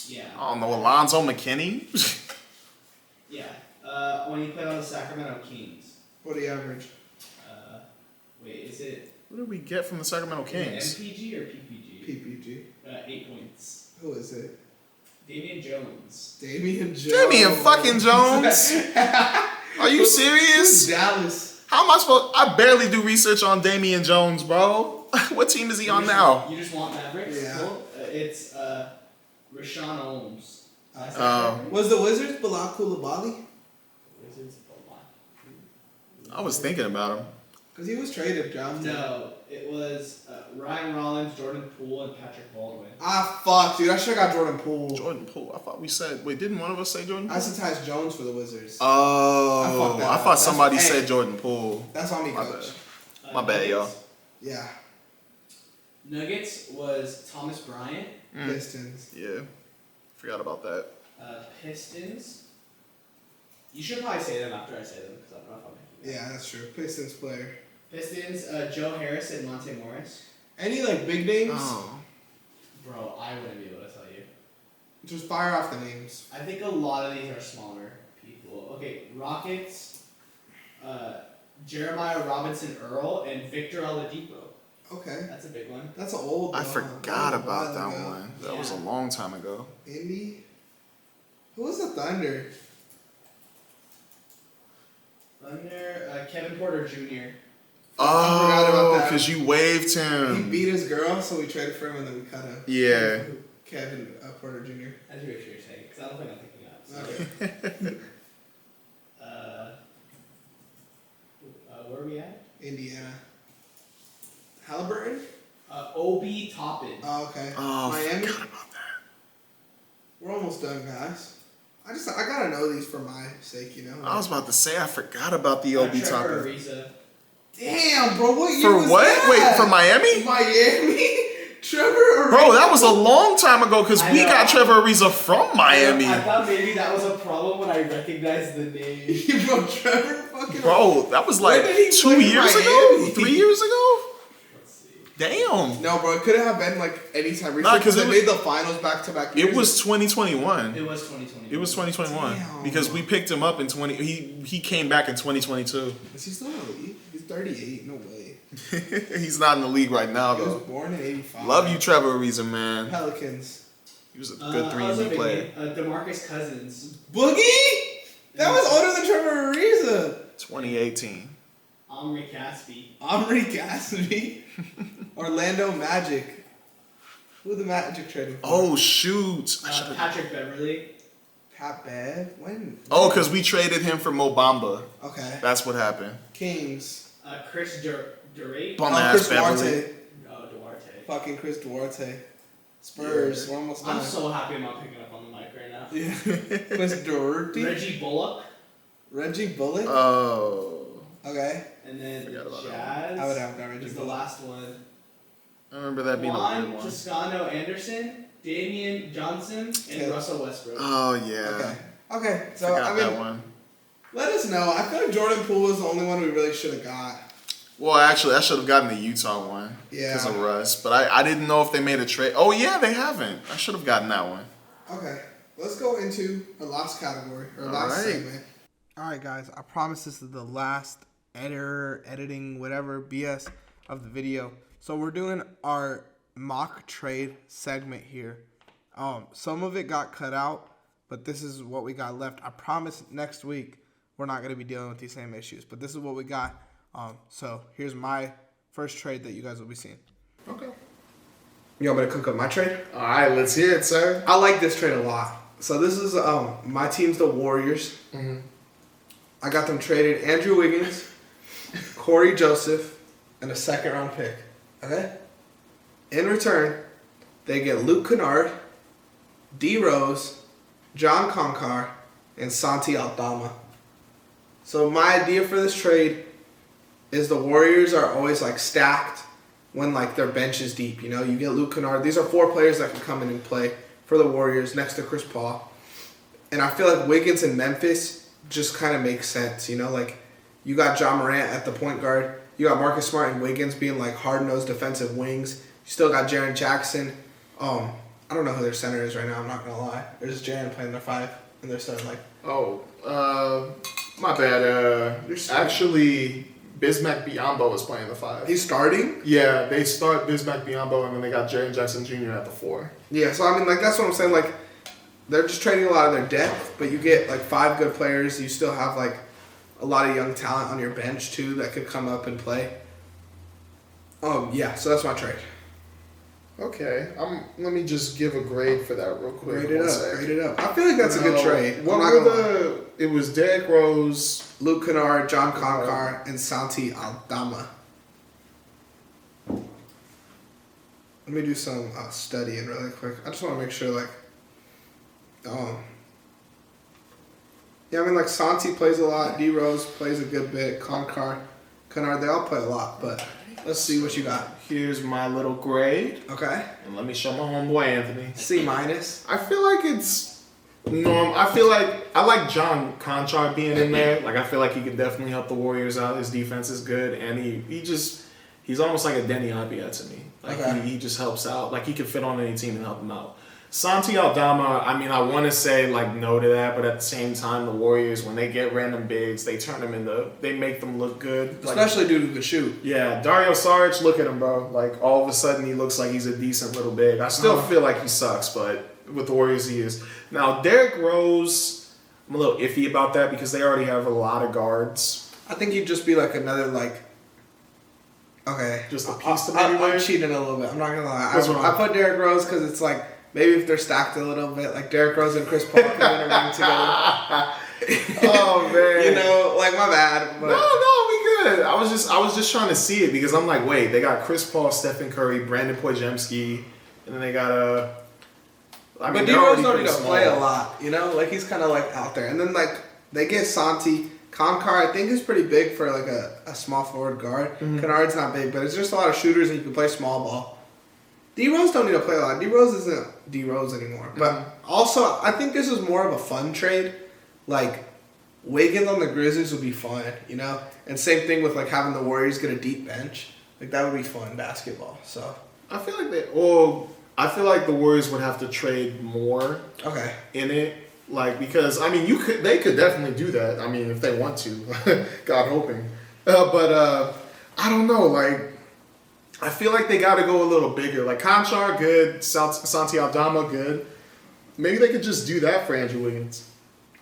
yeah. I don't know, Alonzo McKinney? Yeah. When he played on the Sacramento Kings. What do you average? Wait, is it What did we get from the Sacramento Kings? MPG or PPG? PPG. 8 points. Who is it? Damian Jones. Damian Jones. Damian fucking Jones? Are you Who's serious? Dallas? How am I supposed? I barely do research on Damian Jones, bro. What team is he on now? You just want Mavericks? Yeah. Cool. It's Rashawn Holmes. Was the Wizards Bilal Coulibaly? Wizards. I was thinking about him. Because he was traded, John. No, it was Ryan Rollins, Jordan Poole, and Patrick Baldwin. Ah, fuck, dude. I should have got Jordan Poole. Jordan Poole. I thought we said. Wait, didn't one of us say Jordan Poole? I said Tyus Jones for the Wizards. Oh, I fucked that I up. thought somebody That's- said hey. Jordan Poole. That's on me, My coach. bad. My bad, y'all. Yeah. Nuggets was Thomas Bryant. Pistons. Yeah, forgot about that. Pistons. You should probably say them after I say them because I don't know if I'm making Yeah, that's true. Pistons player. Pistons, Joe Harris and Monte Morris. Any like big names? Oh, Bro, I wouldn't be able to tell you. Just fire off the names. I think a lot of these are smaller people. Okay, Rockets, Jeremiah Robinson Earl, and Victor Oladipo. Okay. That's a big one. That's an old I one. forgot That was a about while that ago. one. That was a Yeah. long time ago. Indy? Who was the Thunder? Thunder, Kevin Porter Jr. I forgot about Oh, that. because you waved He him. beat his girl, so we traded for him and then we cut him. Yeah. Kevin Porter Jr. I do what you're saying, because I don't think I'm thinking of. Okay. Where are we at? Indiana. Halliburton? Obi Toppin. Oh, okay. Oh, Miami? forgot about that. We're almost done, guys. I gotta know these for my sake, you know. I was about to say I forgot about the OB Trevor topic. Ariza. Damn, bro, what year For was what? that? Wait, for Miami? Miami? Trevor Ariza? Bro, that was a long time ago because I we know. got Trevor Ariza from Miami. I thought maybe that was a problem when I recognized the name. Bro, Trevor fucking... Bro, that was like When did he 2 play in years ago? Miami? 3 years ago? Let's see. Damn. No, bro, it couldn't have been like any time recently Nah, 'cause they it made the finals back-to-back years. It was 2021. It was 2020. It was 2021 Damn. because we picked him up in 20. He came back in 2022. Is he still in the league? He's 38. No way. He's not in the league right now He was though. born in 85. Love you, Trevor Ariza, man. Pelicans. He was a good also 3 big player. name, DeMarcus Cousins. Boogie? That was older than Trevor Ariza. 2018. Omri Caspi. Omri Cassidy. Orlando Magic. Who the Magic traded for? Oh shoot! I should've- Patrick Beverly. Pat Bev? When? Oh, because we traded him for Mo Bamba. Okay. That's what happened. Kings. Chris Durant. Bum Oh, ass Chris Beverly. Duarte. Oh, Duarte. Fucking Chris Duarte. Spurs. We're almost done. I'm so happy I'm not picking up on the mic right now. Yeah. Chris Duarte. Reggie Bullock. Reggie Bullock. Oh, Okay. And then Forgot about Jazz. I would have got Reggie is the Bullock. last one. I remember that being a Juan weird one. Toscano Anderson, Damian Johnson, and Okay. Russell Westbrook. Oh yeah. Okay. Okay. So Forgot I mean, that one. let us know. I feel like Jordan Poole was the only one we really should have got. Well, actually, I should have gotten the Utah one Yeah. because of Russ, but I didn't know if they made a trade. Oh yeah, they haven't. I should have gotten that one. Okay. Let's go into our last category, or All last right. segment. All right, guys. I promise this is the last editing, whatever BS of the video. So we're doing our mock trade segment here. Some of it got cut out, but this is what we got left. I promise next week we're not going to be dealing with these same issues, but this is what we got. So here's my first trade that you guys will be seeing. Okay. You want me to cook up my trade? All right, let's hear it, sir. I like this trade a lot. So this is my team's the Warriors. Mm-hmm. I got them traded Andrew Wiggins, Corey Joseph, and a second-round pick. Okay? In return, they get Luke Kennard, D. Rose, John Concar, and Santi Aldama. So my idea for this trade is the Warriors are always like stacked when like their bench is deep. You know, you get Luke Kennard. These are 4 players that can come in and play for the Warriors next to Chris Paul. And I feel like Wiggins in Memphis just kind of makes sense. You know, like you got John Morant at the point guard. You got Marcus Smart and Wiggins being like hard-nosed defensive wings. You still got Jaren Jackson. I don't know who their center is right now. I'm not going to lie. There's Jaren playing their 5 and they're starting like... My bad. Actually, Bismack Biyombo is playing the 5. He's starting? Yeah, they start Bismack Biyombo and then they got Jaren Jackson Jr. at the 4. Yeah, so I mean, like, that's what I'm saying. Like, they're just trading a lot of their depth, but you get, like, 5 good players. You still have, like, a lot of young talent on your bench, too, that could come up and play. Yeah, so that's my trade. Okay, let me just give a grade for that real quick. Grade it up. I feel like that's a good trade. What were it was Derrick Rose, Luke Kennard, John Concar, and Santi Aldama. Let me do some studying really quick. I just want to make sure, like, yeah, I mean, like, Santi plays a lot, D. Rose plays a good bit, Kennard, they all play a lot, but let's see what you got. Here's my little grade. Okay. And let me show my homeboy Anthony. C-. I feel like it's norm. I feel like I like John Conchar being in there. Like I feel like he could definitely help the Warriors out. His defense is good, and he's almost like a Denny Avdia to me. Like he just helps out. Like he could fit on any team and help them out. Santi Aldama, I mean, I want to say like no to that, but at the same time, the Warriors, when they get random bigs, they turn them they make them look good. Especially dude who can shoot. Yeah, Dario Saric, look at him, bro. Like all of a sudden, he looks like he's a decent little big. I still feel like he sucks, but with the Warriors, he is. Now, Derrick Rose, I'm a little iffy about that because they already have a lot of guards. I think he'd just be like another like. Okay. Just a piece to maybe I'm cheating a little bit. I'm not gonna lie. What's wrong? I put Derrick Rose because it's like. Maybe if they're stacked a little bit, like Derrick Rose and Chris Paul can win a ring together. Oh man! You know, like my bad. But. No, we good. I was just trying to see it because I'm like, wait, they got Chris Paul, Stephen Curry, Brandon Podziemski, and then they got but D Rose don't need to play a lot, you know. Like he's kind of like out there, and then like they get Santi Concar. I think is pretty big for like a small forward guard. Mm-hmm. Kennard's not big, but it's just a lot of shooters, and you can play small ball. D Rose don't need to play a lot. D Rose isn't D Rose anymore. But also, I think this is more of a fun trade. Like, Wiggins on the Grizzlies would be fun, you know? And same thing with, like, having the Warriors get a deep bench. Like, that would be fun basketball, so. I feel like the Warriors would have to trade more in it. Like, because, I mean, they could definitely do that. I mean, if they want to. God hoping. But I don't know, like, I feel like they got to go a little bigger. Like, Conchar, good. Santi Aldama, good. Maybe they could just do that for Andrew Wiggins.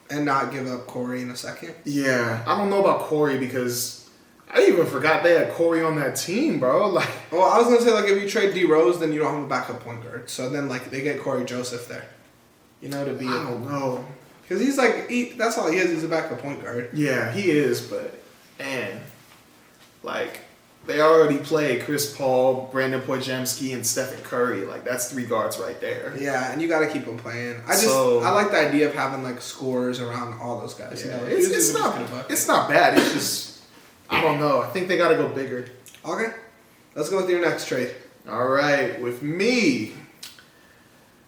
And not give up Corey in a second? Yeah. I don't know about Corey because I even forgot they had Corey on that team, bro. Like, well, I was going to say, like, if you trade D. Rose, then you don't have a backup point guard. So then, like, they get Corey Joseph there. You know, to be... I don't know. Because he's like... that's all he is. He's a backup point guard. Yeah, he is, but... Man. Like... They already play Chris Paul, Brandon Podziemski, and Stephen Curry. Like, that's 3 guards right there. Yeah, and you got to keep them playing. I like the idea of having, like, scorers around all those guys. Yeah, you know? it's not bad. It's just, I don't know. I think they got to go bigger. Okay. Let's go with your next trade. All right, with me.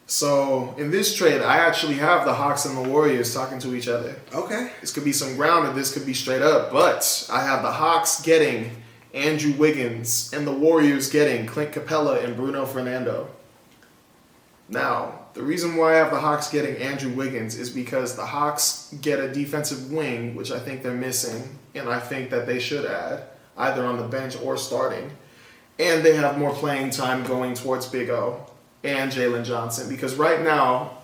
So, in this trade, I actually have the Hawks and the Warriors talking to each other. Okay. This could be some grounded. This could be straight up. But I have the Hawks getting... Andrew Wiggins and the Warriors getting Clint Capella and Bruno Fernando. Now, The reason why I have the Hawks getting Andrew Wiggins is because the Hawks get a defensive wing, which I think they're missing, and I think that they should add, either on the bench or starting. And they have more playing time going towards Big O and Jalen Johnson, because right now,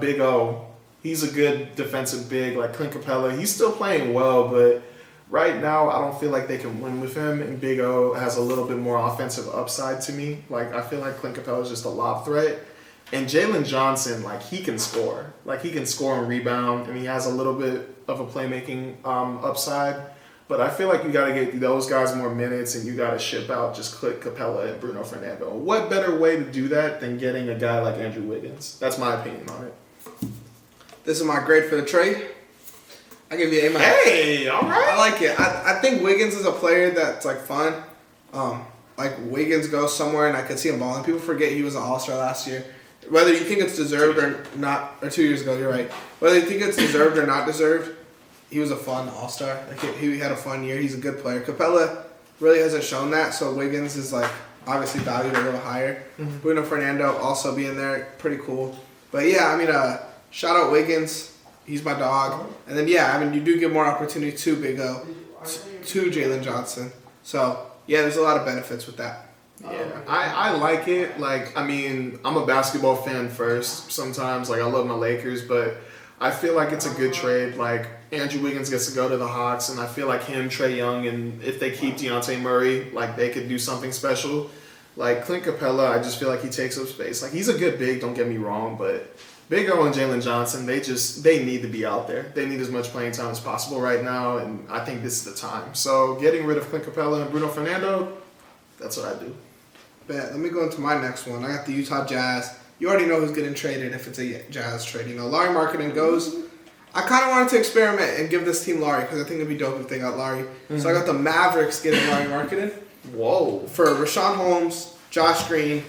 Big O, he's a good defensive big, like Clint Capella. He's still playing well, but right now I don't feel like they can win with him, and Big O has a little bit more offensive upside to me. Like, I feel like Clint Capella is just a lob threat. And Jalen Johnson, like, he can score. Like, he can score and rebound, and he has a little bit of a playmaking upside. But I feel like you got to get those guys more minutes, and you got to ship out just Clint Capella and Bruno Fernando. What better way to do that than getting a guy like Andrew Wiggins? That's my opinion on it. This is my grade for the trade. I give you A-. Hey, all right. I like it. I think Wiggins is a player that's like fun. Like Wiggins goes somewhere and I could see him balling. People forget he was an All-Star last year. Whether you think it's deserved or not, or 2 years ago, you're right. Whether you think it's deserved or not deserved, he was a fun All-Star. Like he had a fun year. He's a good player. Capella really hasn't shown that, so Wiggins is like obviously valued a little higher. Mm-hmm. Bruno Fernando also being there, pretty cool. But yeah, I mean, shout out Wiggins. He's my dog. And then, yeah, I mean, you do give more opportunity to Big O, to Jalen Johnson. So, yeah, there's a lot of benefits with that. Yeah, I like it. Like, I mean, I'm a basketball fan first sometimes. Like, I love my Lakers, but I feel like it's a good trade. Like, Andrew Wiggins gets to go to the Hawks, and I feel like him, Trae Young, and if they keep Dejounte Murray, like, they could do something special. Like, Clint Capella, I just feel like he takes up space. Like, he's a good big, don't get me wrong, but Big O and Jalen Johnson, they need to be out there. They need as much playing time as possible right now, and I think this is the time. So getting rid of Clint Capella and Bruno Fernando, that's what I do. Bet. Let me go into my next one. I got the Utah Jazz. You already know who's getting traded if it's a Jazz trade. You know, Larry Marketing goes. I kind of wanted to experiment and give this team Larry because I think it'd be dope if they got Larry. Mm-hmm. So I got the Mavericks getting Larry Marketing. Whoa. For Rashawn Holmes, Josh Green,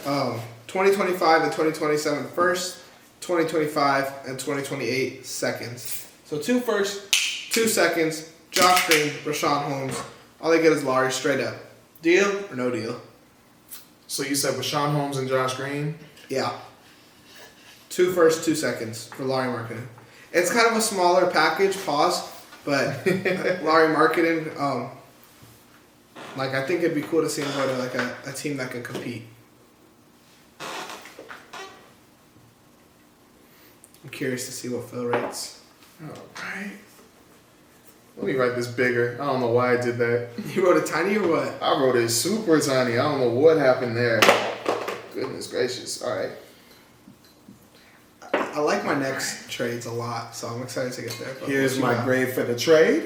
2025 and 2027 first, 2025 and 2028 seconds. So 2 firsts, 2 seconds, Josh Green, Rashawn Holmes. All they get is Larry straight up. Deal or no deal? So you said Rashawn Holmes and Josh Green? Yeah. 2 firsts, 2 seconds for Larry Marketing. It's kind of a smaller package, but Larry Marketing, like I think it'd be cool to see him go to like a team that can compete. I'm curious to see what Phil rates. All right. Let me write this bigger. I don't know why I did that. You wrote it tiny or what? I wrote it super tiny. I don't know what happened there. Goodness gracious. All right. I like my next trades a lot, so I'm excited to get there. Here's my grade for the trade.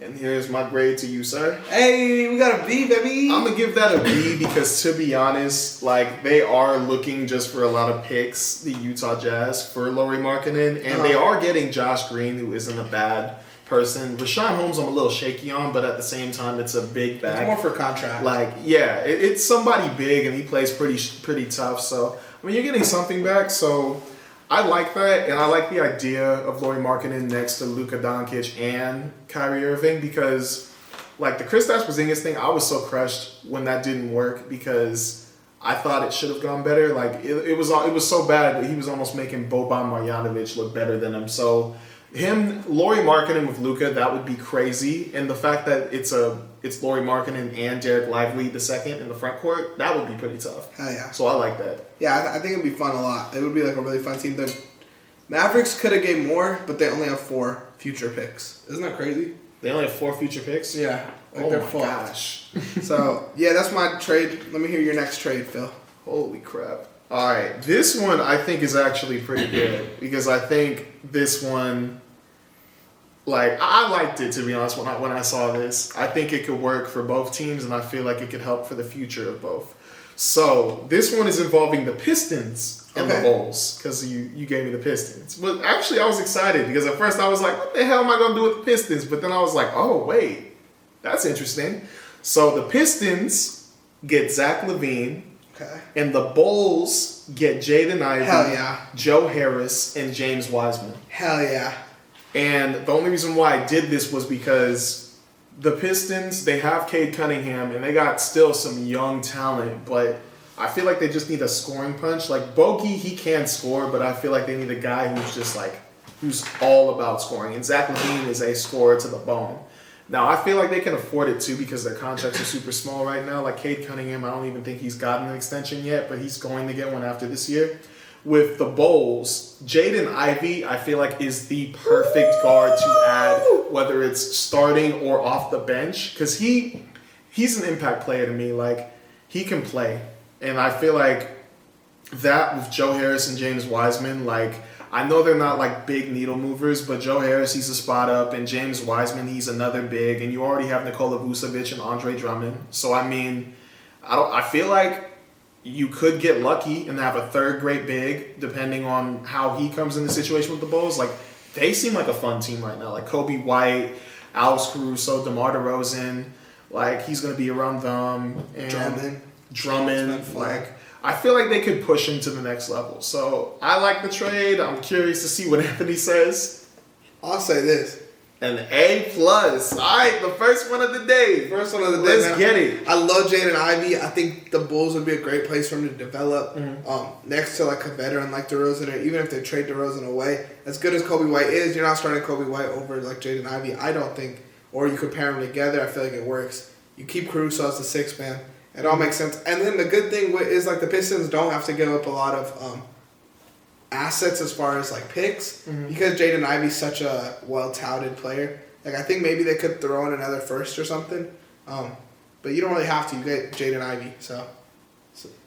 And here's my grade to you, sir. Hey, we got a B, baby. I'm going to give that a B because, to be honest, like, they are looking just for a lot of picks, the Utah Jazz, for Lauri Markkanen. And they are getting Josh Green, who isn't a bad person. Rashawn Holmes, I'm a little shaky on, but at the same time, it's a big bag. It's more for contract. Like, yeah, it's somebody big, and he plays pretty tough. So, I mean, you're getting something back, so I like that, and I like the idea of Lauri Markkanen next to Luka Doncic and Kyrie Irving because, like, the Kristaps Porzingis thing, I was so crushed when that didn't work because I thought it should have gone better. Like, it was so bad that he was almost making Boban Marjanovic look better than him. So, Lauri Markkanen with Luka, that would be crazy, and the fact that it's Lauri Markkanen and Derek Lively the second in the front court, that would be pretty tough. Hell yeah. So I like that. Yeah, I think it'd be fun a lot. It would be like a really fun team. The Mavericks could have gave more, but they only have 4 future picks. Isn't that crazy? They only have 4 future picks? Yeah. Like they're fucked. Gosh. So, yeah, that's my trade. Let me hear your next trade, Phil. Holy crap. All right. This one I think is actually pretty good because I think this one, like, I liked it, to be honest, when I saw this. I think it could work for both teams, and I feel like it could help for the future of both. So, this one is involving the Pistons and the Bulls, because you gave me the Pistons. But actually, I was excited, because at first I was like, what the hell am I going to do with the Pistons? But then I was like, oh, wait, that's interesting. So, the Pistons get Zach LaVine, and the Bulls get Jaden Ivey, hell yeah, Joe Harris, and James Wiseman. Hell yeah. And the only reason why I did this was because the Pistons, they have Cade Cunningham, and they got still some young talent, but I feel like they just need a scoring punch. Like Bogey, he can score, but I feel like they need a guy who's just like who's all about scoring. And Zach LaVine is a scorer to the bone. Now I feel like they can afford it too because their contracts are super small right now. Like Cade Cunningham, I don't even think he's gotten an extension yet, but he's going to get one after this year. With the Bulls, Jaden Ivey, I feel like is the perfect guard to add, whether it's starting or off the bench, because he's an impact player to me. Like he can play. And I feel like that with Joe Harris and James Wiseman, like I know they're not like big needle movers, but Joe Harris, he's a spot up, and James Wiseman, he's another big, and you already have Nikola Vucevic and Andre Drummond. So I mean, I feel like you could get lucky and have a third great big, depending on how he comes in the situation with the Bulls. Like they seem like a fun team right now. Like Kobe White, Alex Caruso, DeMar DeRozan, like he's gonna be around them, and Drummond, like I feel like they could push him to the next level. So I like the trade. I'm curious to see what Anthony says. I'll say this. An A+. All right, the first one of the day. First one of the day. Let's get it. I love Jaden Ivey. I think the Bulls would be a great place for him to develop. Next to like a veteran like DeRozan, or even if they trade DeRozan away. As good as Kobe White is, you're not starting Kobe White over like Jaden Ivey. I don't think. Or you could pair them together. I feel like it works. You keep Caruso as the sixth man. It all makes sense. And then the good thing is like the Pistons don't have to give up a lot of assets as far as like picks because Jaden Ivey's such a well-touted player. Like I think maybe they could throw in another first or something. But you don't really have to. You get Jaden Ivey. So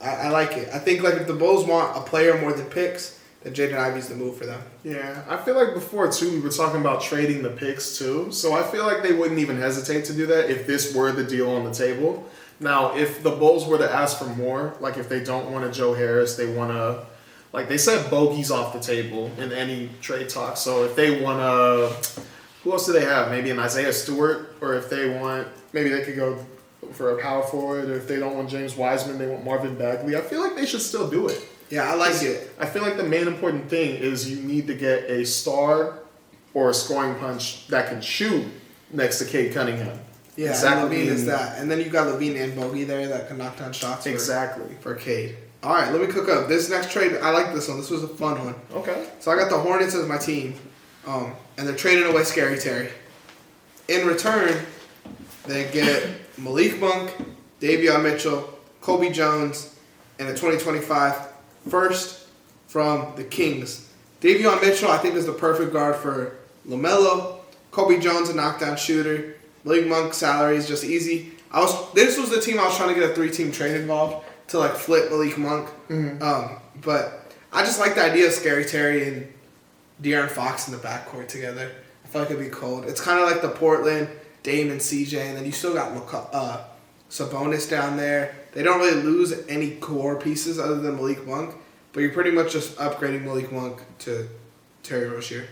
I like it. I think like if the Bulls want a player more than picks, then Jaden Ivey's the move for them. Yeah, I feel like before too we were talking about trading the picks too. So I feel like they wouldn't even hesitate to do that if this were the deal on the table. Now, if the Bulls were to ask for more, like if they don't want a Joe Harris, they want to, like they said, Bogey's off the table in any trade talk. So if they want to, who else do they have? Maybe an Isaiah Stewart, or if they want, maybe they could go for a power forward, or if they don't want James Wiseman, they want Marvin Bagley. I feel like they should still do it. Yeah, I like it. I feel like the main important thing is you need to get a star or a scoring punch that can shoot next to Cade Cunningham. Yeah, exactly. LaVine is that. And then you've got LaVine and Bogey there that can knock down shots for Cade. All right, let me cook up. This next trade, I like this one. This was a fun one. Okay. So I got the Hornets as my team, and they're trading away Scary Terry. In return, they get Malik Monk, Davion Mitchell, Kobe Jones, and a 2025 first from the Kings. Davion Mitchell, I think, is the perfect guard for LaMelo. Kobe Jones, a knockdown shooter. Malik Monk's salary is just easy. This was the team I was trying to get a 3-team trade involved to like flip Malik Monk. But I just like the idea of Scary Terry and De'Aaron Fox in the backcourt together. I feel like it'd be cold. It's kind of like the Portland, Dame and CJ, and then you still got Sabonis down there. They don't really lose any core pieces other than Malik Monk, but you're pretty much just upgrading Malik Monk to Terry Rozier,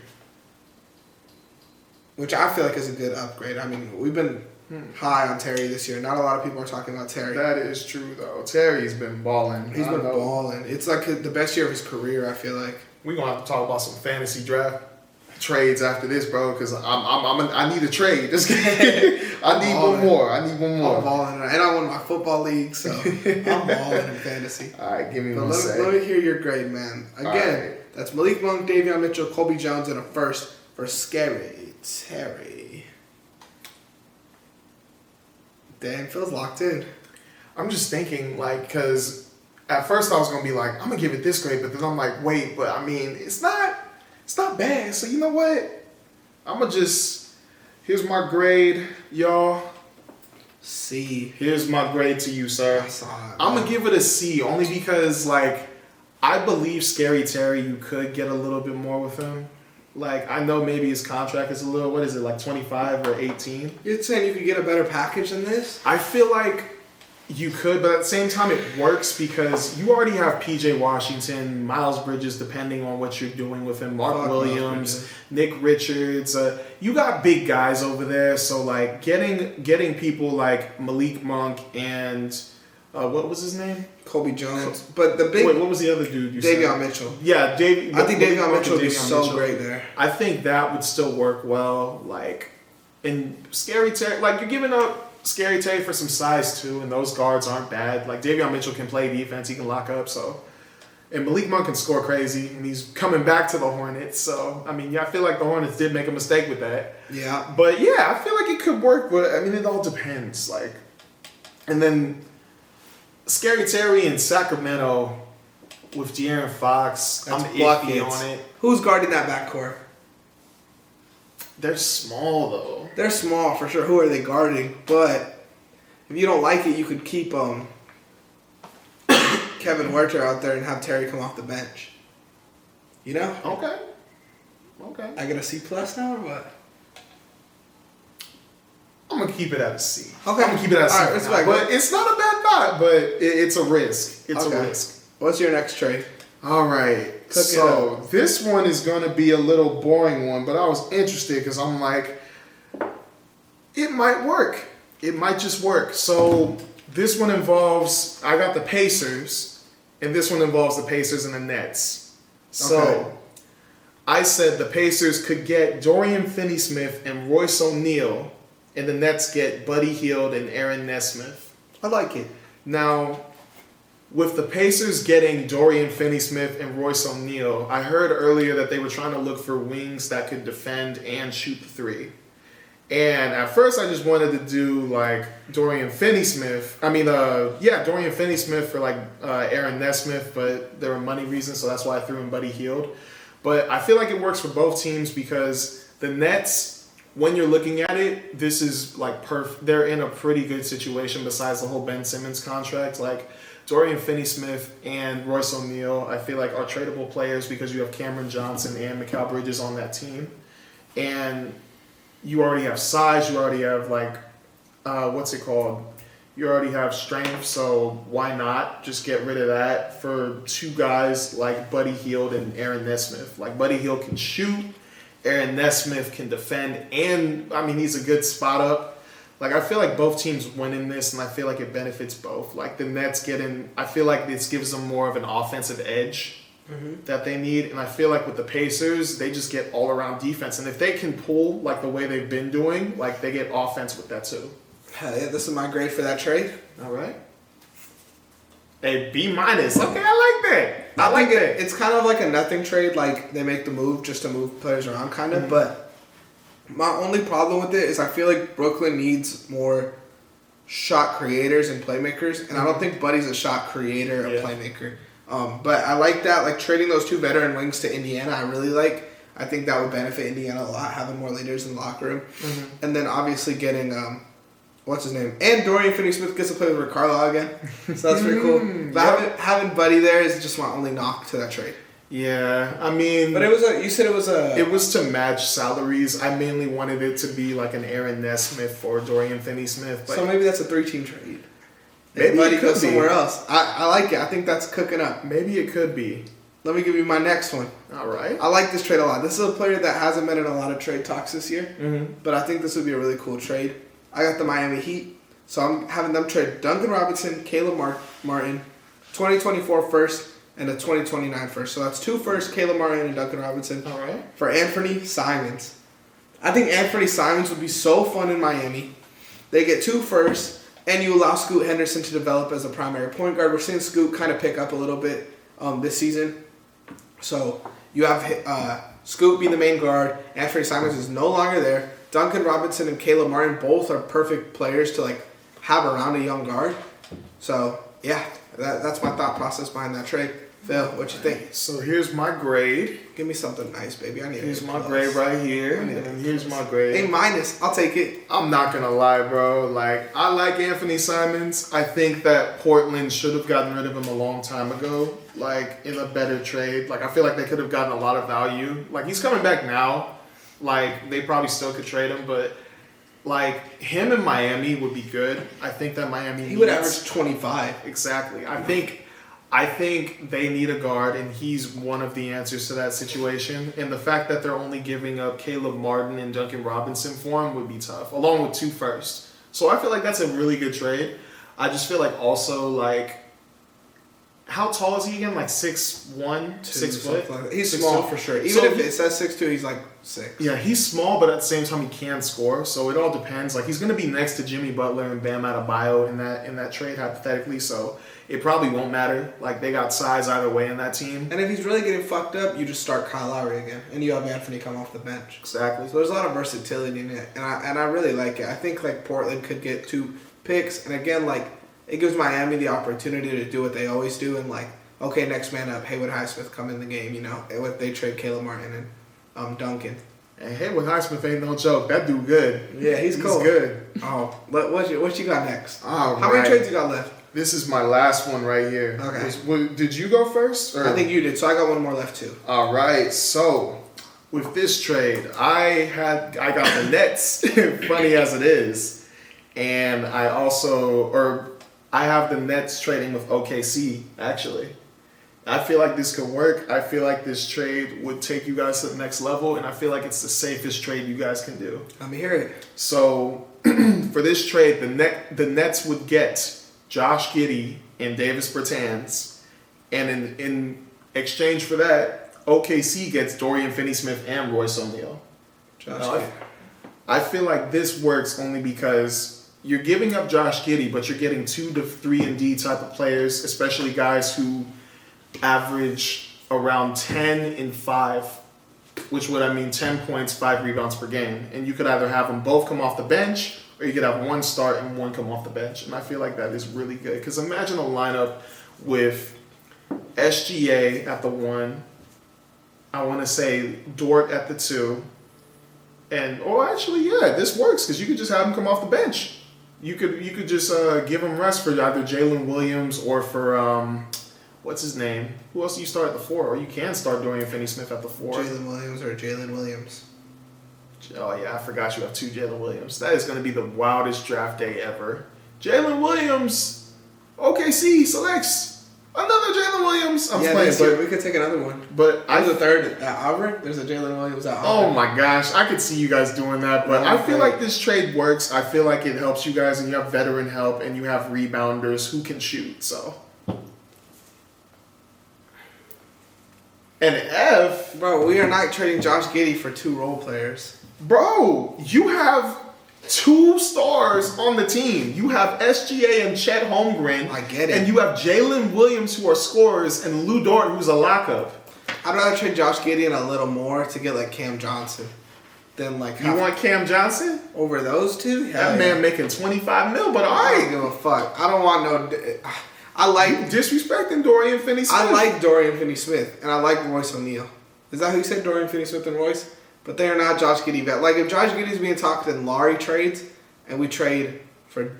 which I feel like is a good upgrade. I mean, we've been high on Terry this year. Not a lot of people are talking about Terry. That is true, though. Terry's been balling. He's been balling. It's like the best year of his career, I feel like. We're going to have to talk about some fantasy draft trades after this, bro, because I need a trade. I need one more. I'm balling. And I won my football league, so I'm balling in fantasy. All right, give me but one second. Let me hear your grade, man. Again, that's Malik Monk, Davion Mitchell, Kobe Jones, and a first for Scary Terry. Damn, feels locked in. I'm just thinking, like, because at first I was going to be like, I'm going to give it this grade, but then I'm like, wait, but I mean, it's not bad. So you know what? I'm going to just, here's my grade, y'all. C. Here's my grade to you, sir. I'm going to give it a C, only because, like, I believe Scary Terry, you could get a little bit more with him. Like, I know maybe his contract is a little, what is it, like 25 or 18? You're saying you could get a better package than this? I feel like you could, but at the same time it works because you already have PJ Washington, Miles Bridges, depending on what you're doing with him, Mark Williams, Nick Richards. You got big guys over there, so like getting people like Malik Monk and what was his name? Kobe Jones. But the big... Wait, what was the other dude you said? Davion Mitchell. Yeah, I think Davion Mitchell would be so great there. I think that would still work well. Like, in Scary Terry, like, you're giving up Scary Terry for some size too, and those guards aren't bad. Like Davion Mitchell can play defense, he can lock up, so. And Malik Monk can score crazy, and he's coming back to the Hornets. So, I mean, yeah, I feel like the Hornets did make a mistake with that. Yeah. But, yeah, I feel like it could work, but, I mean, it all depends. Like, and then Scary Terry in Sacramento with De'Aaron Fox, That's I'm buckets. iffy on it. Who's guarding that backcourt? They're small, though. They're small for sure. Who are they guarding? But if you don't like it, you could keep Kevin Huerter out there and have Terry come off the bench. You know? Okay. I get a C plus now or what? I'm going to keep it at a C. Okay. I'm going to keep it at a C. All right, for respect. now. But it's not a bad thought, but it's a risk. It's Okay. a risk. What's your next trade? All right. Cook it So this one is going to be a little boring one, but I was interested because I'm like, it might work. It might just work. So this one involves, I got the Pacers, and this one involves the Pacers and the Nets. So Okay. I said the Pacers could get Dorian Finney-Smith and Royce O'Neal, and the Nets get Buddy Hield and Aaron Nesmith. I like it. Now, with the Pacers getting Dorian Finney-Smith and Royce O'Neal, I heard earlier that they were trying to look for wings that could defend and shoot the three. And at first I just wanted to do like Dorian Finney-Smith. Dorian Finney-Smith for like Aaron Nesmith, but there were money reasons, so that's why I threw in Buddy Hield. But I feel like it works for both teams because the Nets, when you're looking at it, this is like they're in a pretty good situation besides the whole Ben Simmons contract. Like Dorian Finney-Smith and Royce O'Neal, I feel like are tradable players because you have Cameron Johnson and Mikal Bridges on that team. And you already have size, you already have you already have strength, so why not just get rid of that for two guys like Buddy Hield and Aaron Nesmith. Like Buddy Hield can shoot, Aaron Nesmith can defend, and I mean he's a good spot up. Like I feel like both teams win in this, and I feel like it benefits both. Like the Nets I feel like this gives them more of an offensive edge that they need, and I feel like with the Pacers, they just get all around defense, and if they can pull like the way they've been doing, like they get offense with that too. Hell yeah, this is my grade for that trade. All right. A B minus. Okay, I like that. I like that. It's kind of like a nothing trade. Like they make the move just to move players around, kind of. But my only problem with it is I feel like Brooklyn needs more shot creators and playmakers, and I don't think Buddy's a shot creator or playmaker. But I like that, like trading those two veteran wings to Indiana. I really like. I think that would benefit Indiana a lot, having more leaders in the locker room, and then obviously getting what's his name, and Dorian Finney-Smith gets to play with Rick Carlisle again, so that's pretty cool. But having Buddy there is just my only knock to that trade. Yeah, I mean, But you said it was a. it was to match salaries. I mainly wanted it to be like an Aaron Nesmith or Dorian Finney-Smith. But So maybe that's a 3-team trade. Maybe Buddy it could goes be. somewhere else. I like it. I think that's cooking up. maybe it could be. Let me give you my next one. All right. I like this trade a lot. This is a player that hasn't been in a lot of trade talks this year, but I think this would be a really cool trade. I got the Miami Heat, so I'm having them trade Duncan Robinson, Caleb Martin, 2024 first, and a 2029 first. So that's 2 firsts, Caleb Martin and Duncan Robinson, All right. for Anthony Simons. I think Anthony Simons would be so fun in Miami. They get 2 firsts, and you allow Scoot Henderson to develop as a primary point guard. We're seeing Scoot kind of pick up a little bit this season. So you have Scoot be the main guard. Anthony Simons is no longer there. Duncan Robinson and Caleb Martin both are perfect players to like have around a young guard. So yeah, that's my thought process behind that trade. Phil, what you think? So here's my grade. Give me something nice, baby. I need. Here's A my plus. grade right here, I need and a here's plus. my grade. A minus. I'll take it. I'm not gonna lie, bro. Like, I like Anthony Simons. I think that Portland should have gotten rid of him a long time ago, like in a better trade. Like, I feel like they could have gotten a lot of value. Like, he's coming back now. Like, they probably still could trade him, but like him in Miami would be good. I think that Miami He would needs- average 25. Exactly. I think they need a guard, and he's one of the answers to that situation. And the fact that they're only giving up Caleb Martin and Duncan Robinson for him would be tough, along with 2 firsts. So I feel like that's a really good trade. I just feel like also like how tall is he again? Like 6'1", 6 foot. Something like that. He's 6'2"? small for sure. Even So if it says 6'2", he's like 6. Yeah, he's small, but at the same time he can score. So it all depends. Like he's gonna be next to Jimmy Butler and Bam Adebayo in that trade hypothetically. So it probably won't matter. Like they got size either way in that team. And if he's really getting fucked up, you just start Kyle Lowry again, and you have Anthony come off the bench. Exactly. So there's a lot of versatility in it, and I really like it. I think like Portland could get 2 picks, and again like it gives Miami the opportunity to do what they always do, and like okay, next man up, Haywood Highsmith come in the game, you know, if they trade Caleb Martin and Duncan. And Haywood Highsmith ain't no joke. That dude good. Yeah, he's cool. He's good. Oh, what you got next? All How right. many trades you got left? This is my last one right here. Okay. Did you go first? Or? I think you did, so I got one more left too. All right. So with this trade, I got the Nets. Funny as it is, and I have the Nets trading with OKC actually. I feel like this could work. I feel like this trade would take you guys to the next level, and I feel like it's the safest trade you guys can do. Let me hear it. So for this trade, the Nets would get Josh Giddey and Davis Bertans, and in exchange for that, OKC gets Dorian Finney-Smith and Royce O'Neal. I feel like this works only because you're giving up Josh Giddey, but you're getting 2 to 3 and D type of players, especially guys who average around 10 and 5, which would 10 points, 5 rebounds per game. And you could either have them both come off the bench, or you could have one start and one come off the bench. And I feel like that is really good. Because imagine a lineup with SGA at the 1, I want to say Dort at the 2, and this works because you could just have them come off the bench. You could just give them rest for either Jalen Williams or for what's his name? Who else do you start at the 4? Or you can start Dorian Finney-Smith at the 4. Jalen Williams or Jalen Williams. Oh yeah, I forgot you have 2 Jalen Williams. That is going to be the wildest draft day ever. Jalen Williams, OKC selects another Jalen Williams. I'm playing, but we could take another one. But There's a third at Auburn. There's a Jalen Williams at Auburn. Oh my gosh, I could see you guys doing that, but I feel like this trade works. I feel like it helps you guys, and you have veteran help, and you have rebounders who can shoot. So, and Bro, we are not trading Josh Giddey for 2 role players. Bro, you have 2 stars on the team. You have SGA and Chet Holmgren. I get it. And you have Jalen Williams, who are scorers, and Lou Dort, who's a lockup. I'd rather trade Josh Giddey a little more to get like Cam Johnson than like. You want Cam Johnson? Over those 2? That man making $25 million, but I don't alright. give a fuck. I don't want no. I like Disrespecting Dorian Finney-Smith. I like Dorian Finney-Smith, and I like Royce O'Neal. Is that who you said, Dorian Finney-Smith and Royce? But they are not Josh Giddey vet. Like, if Josh Giddey's being talked in Laurie trades, and we trade for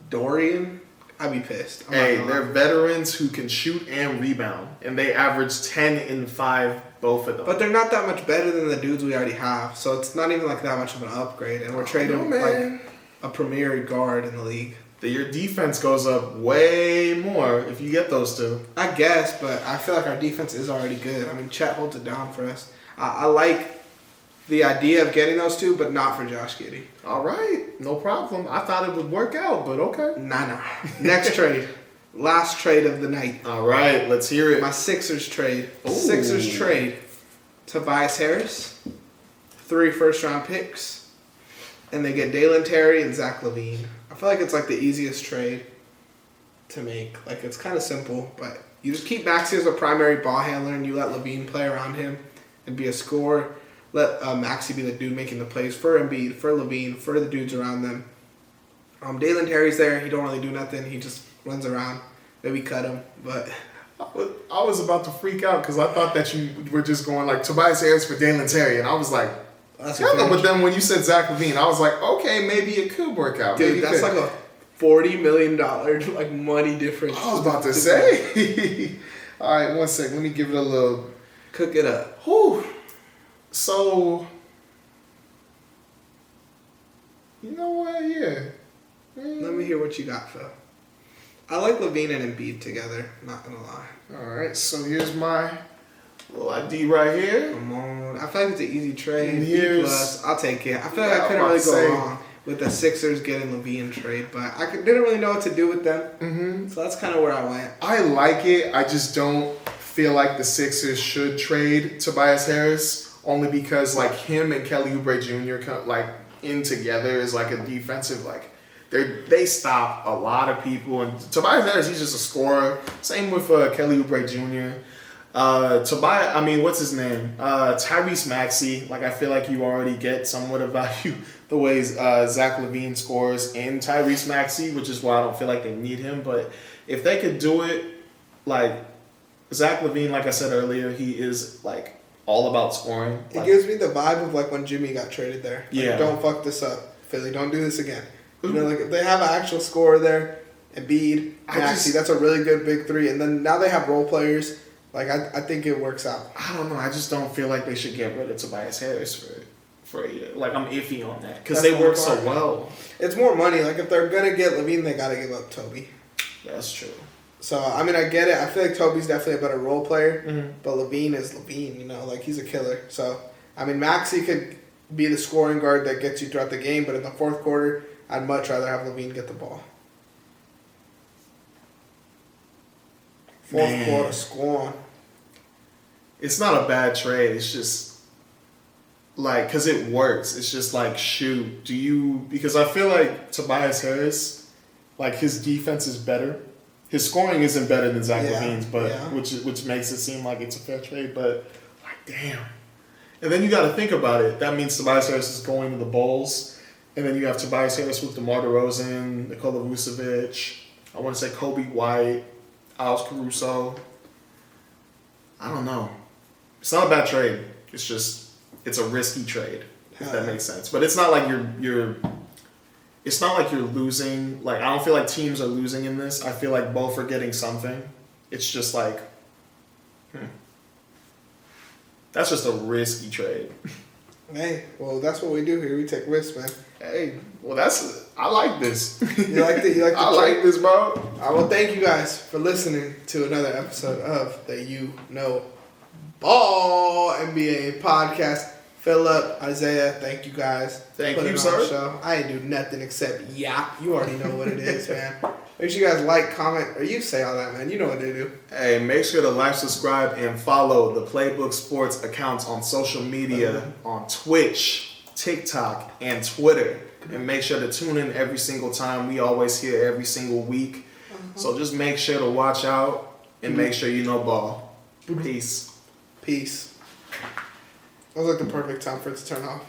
Dorian, I'd be pissed. Hey, they're veterans who can shoot and rebound, and they average 10 and 5, both of them. But they're not that much better than the dudes we already have, so it's not even like that much of an upgrade, and we're trading like a premier guard in the league. Your defense goes up way more if you get those 2. I guess, but I feel like our defense is already good. I mean, Chet holds it down for us. I like the idea of getting those 2, but not for Josh Giddey. All right, no problem. I thought it would work out, but okay. Nah. Next trade. Last trade of the night. All right, let's hear it. My Sixers trade. Ooh. Sixers trade Tobias Harris, 3 first-round picks, and they get Dalen Terry and Zach LaVine. I feel like it's like the easiest trade to make. Like, it's kind of simple, but you just keep Maxey as a primary ball handler, and you let LaVine play around him and be a scorer. Let Maxey be the dude making the plays for Embiid, for LaVine, for the dudes around them. Dalen Terry's there. He don't really do nothing. He just runs around. Maybe cut him, but I was about to freak out because I thought that you were just going like Tobias Harris for Dalen Terry, and I was like, that's but then when you said Zach LaVine, I was like, okay, maybe it could work out. Dude, maybe that's like a $40 million like money difference. I was about to say. All right, one sec. Let me give it a little. Cook it up. Whew. So, you know what? Yeah. Let me hear what you got, Phil. I like LaVine and Embiid together. Not gonna lie. All right. So here's my little ID right here. Come on. I feel like it's an easy trade. And B+. I'll take it. I feel like I couldn't I'm really about to go say, wrong. with the Sixers getting Levine trade, but didn't really know what to do with them. Mm-hmm. So that's kind of where I went. I like it. I just don't feel like the Sixers should trade Tobias Harris, only because like him and Kelly Oubre Jr. like in together is like a defensive like they stop a lot of people. And Tobias Harris, he's just a scorer. Same with Kelly Oubre Jr. What's his name? Tyrese Maxey. Like, I feel like you already get somewhat of value the way Zach LaVine scores in Tyrese Maxey, which is why I don't feel like they need him. But if they could do it, like, Zach LaVine, like I said earlier, he is, like, all about scoring. It gives me the vibe of, like, when Jimmy got traded there. Like, yeah. Don't fuck this up, Philly. Don't do this again. You know, like, if they have an actual scorer there, Embiid, Maxey, that's a really good big three. And then now they have role players. Like, I think it works out. I don't know. I just don't feel like they should get rid of Tobias Harris for a year. Like, I'm iffy on that. Because they work so well. It's more money. Like, if they're going to get Levine, they got to give up Toby. That's true. So, I mean, I get it. I feel like Toby's definitely a better role player. But Levine is Levine, you know? Like, he's a killer. So, I mean, Maxey could be the scoring guard that gets you throughout the game. But in the fourth quarter, I'd much rather have Levine get the ball. Fourth quarter, scoring. It's not a bad trade. It's just, like, because it works. It's just like, shoot, because I feel like Tobias Harris, like, his defense is better. His scoring isn't better than Zach LaVine's, but which makes it seem like it's a fair trade. But, like, damn. And then you got to think about it. That means Tobias Harris is going to the Bulls. And then you have Tobias Harris with DeMar DeRozan, Nikola Vucevic, I want to say Kobe White, Alex Caruso. I don't know. It's not a bad trade. It's just, it's a risky trade, if that makes sense. But it's not like it's not like you're losing. Like, I don't feel like teams are losing in this. I feel like both are getting something. It's just like, that's just a risky trade. Hey, well, that's what we do here. We take risks, man. Hey, well, I like this. You like the I like this, bro. All right, well, thank you guys for listening to another episode of the You Know Ball NBA podcast. Philip, Isaiah, thank you guys. Thank Put you, it on sir. the show. I ain't do nothing except yap. You already know what it is, man. Make sure you guys like, comment, or you say all that, man. You know what to do. Hey, make sure to like, subscribe, and follow the Playbook Sports accounts on social media, on Twitch, TikTok, and Twitter. And make sure to tune in every single time. We always here every single week. So just make sure to watch out and make sure you know ball. Peace. Peace. That was like the perfect time for it to turn off.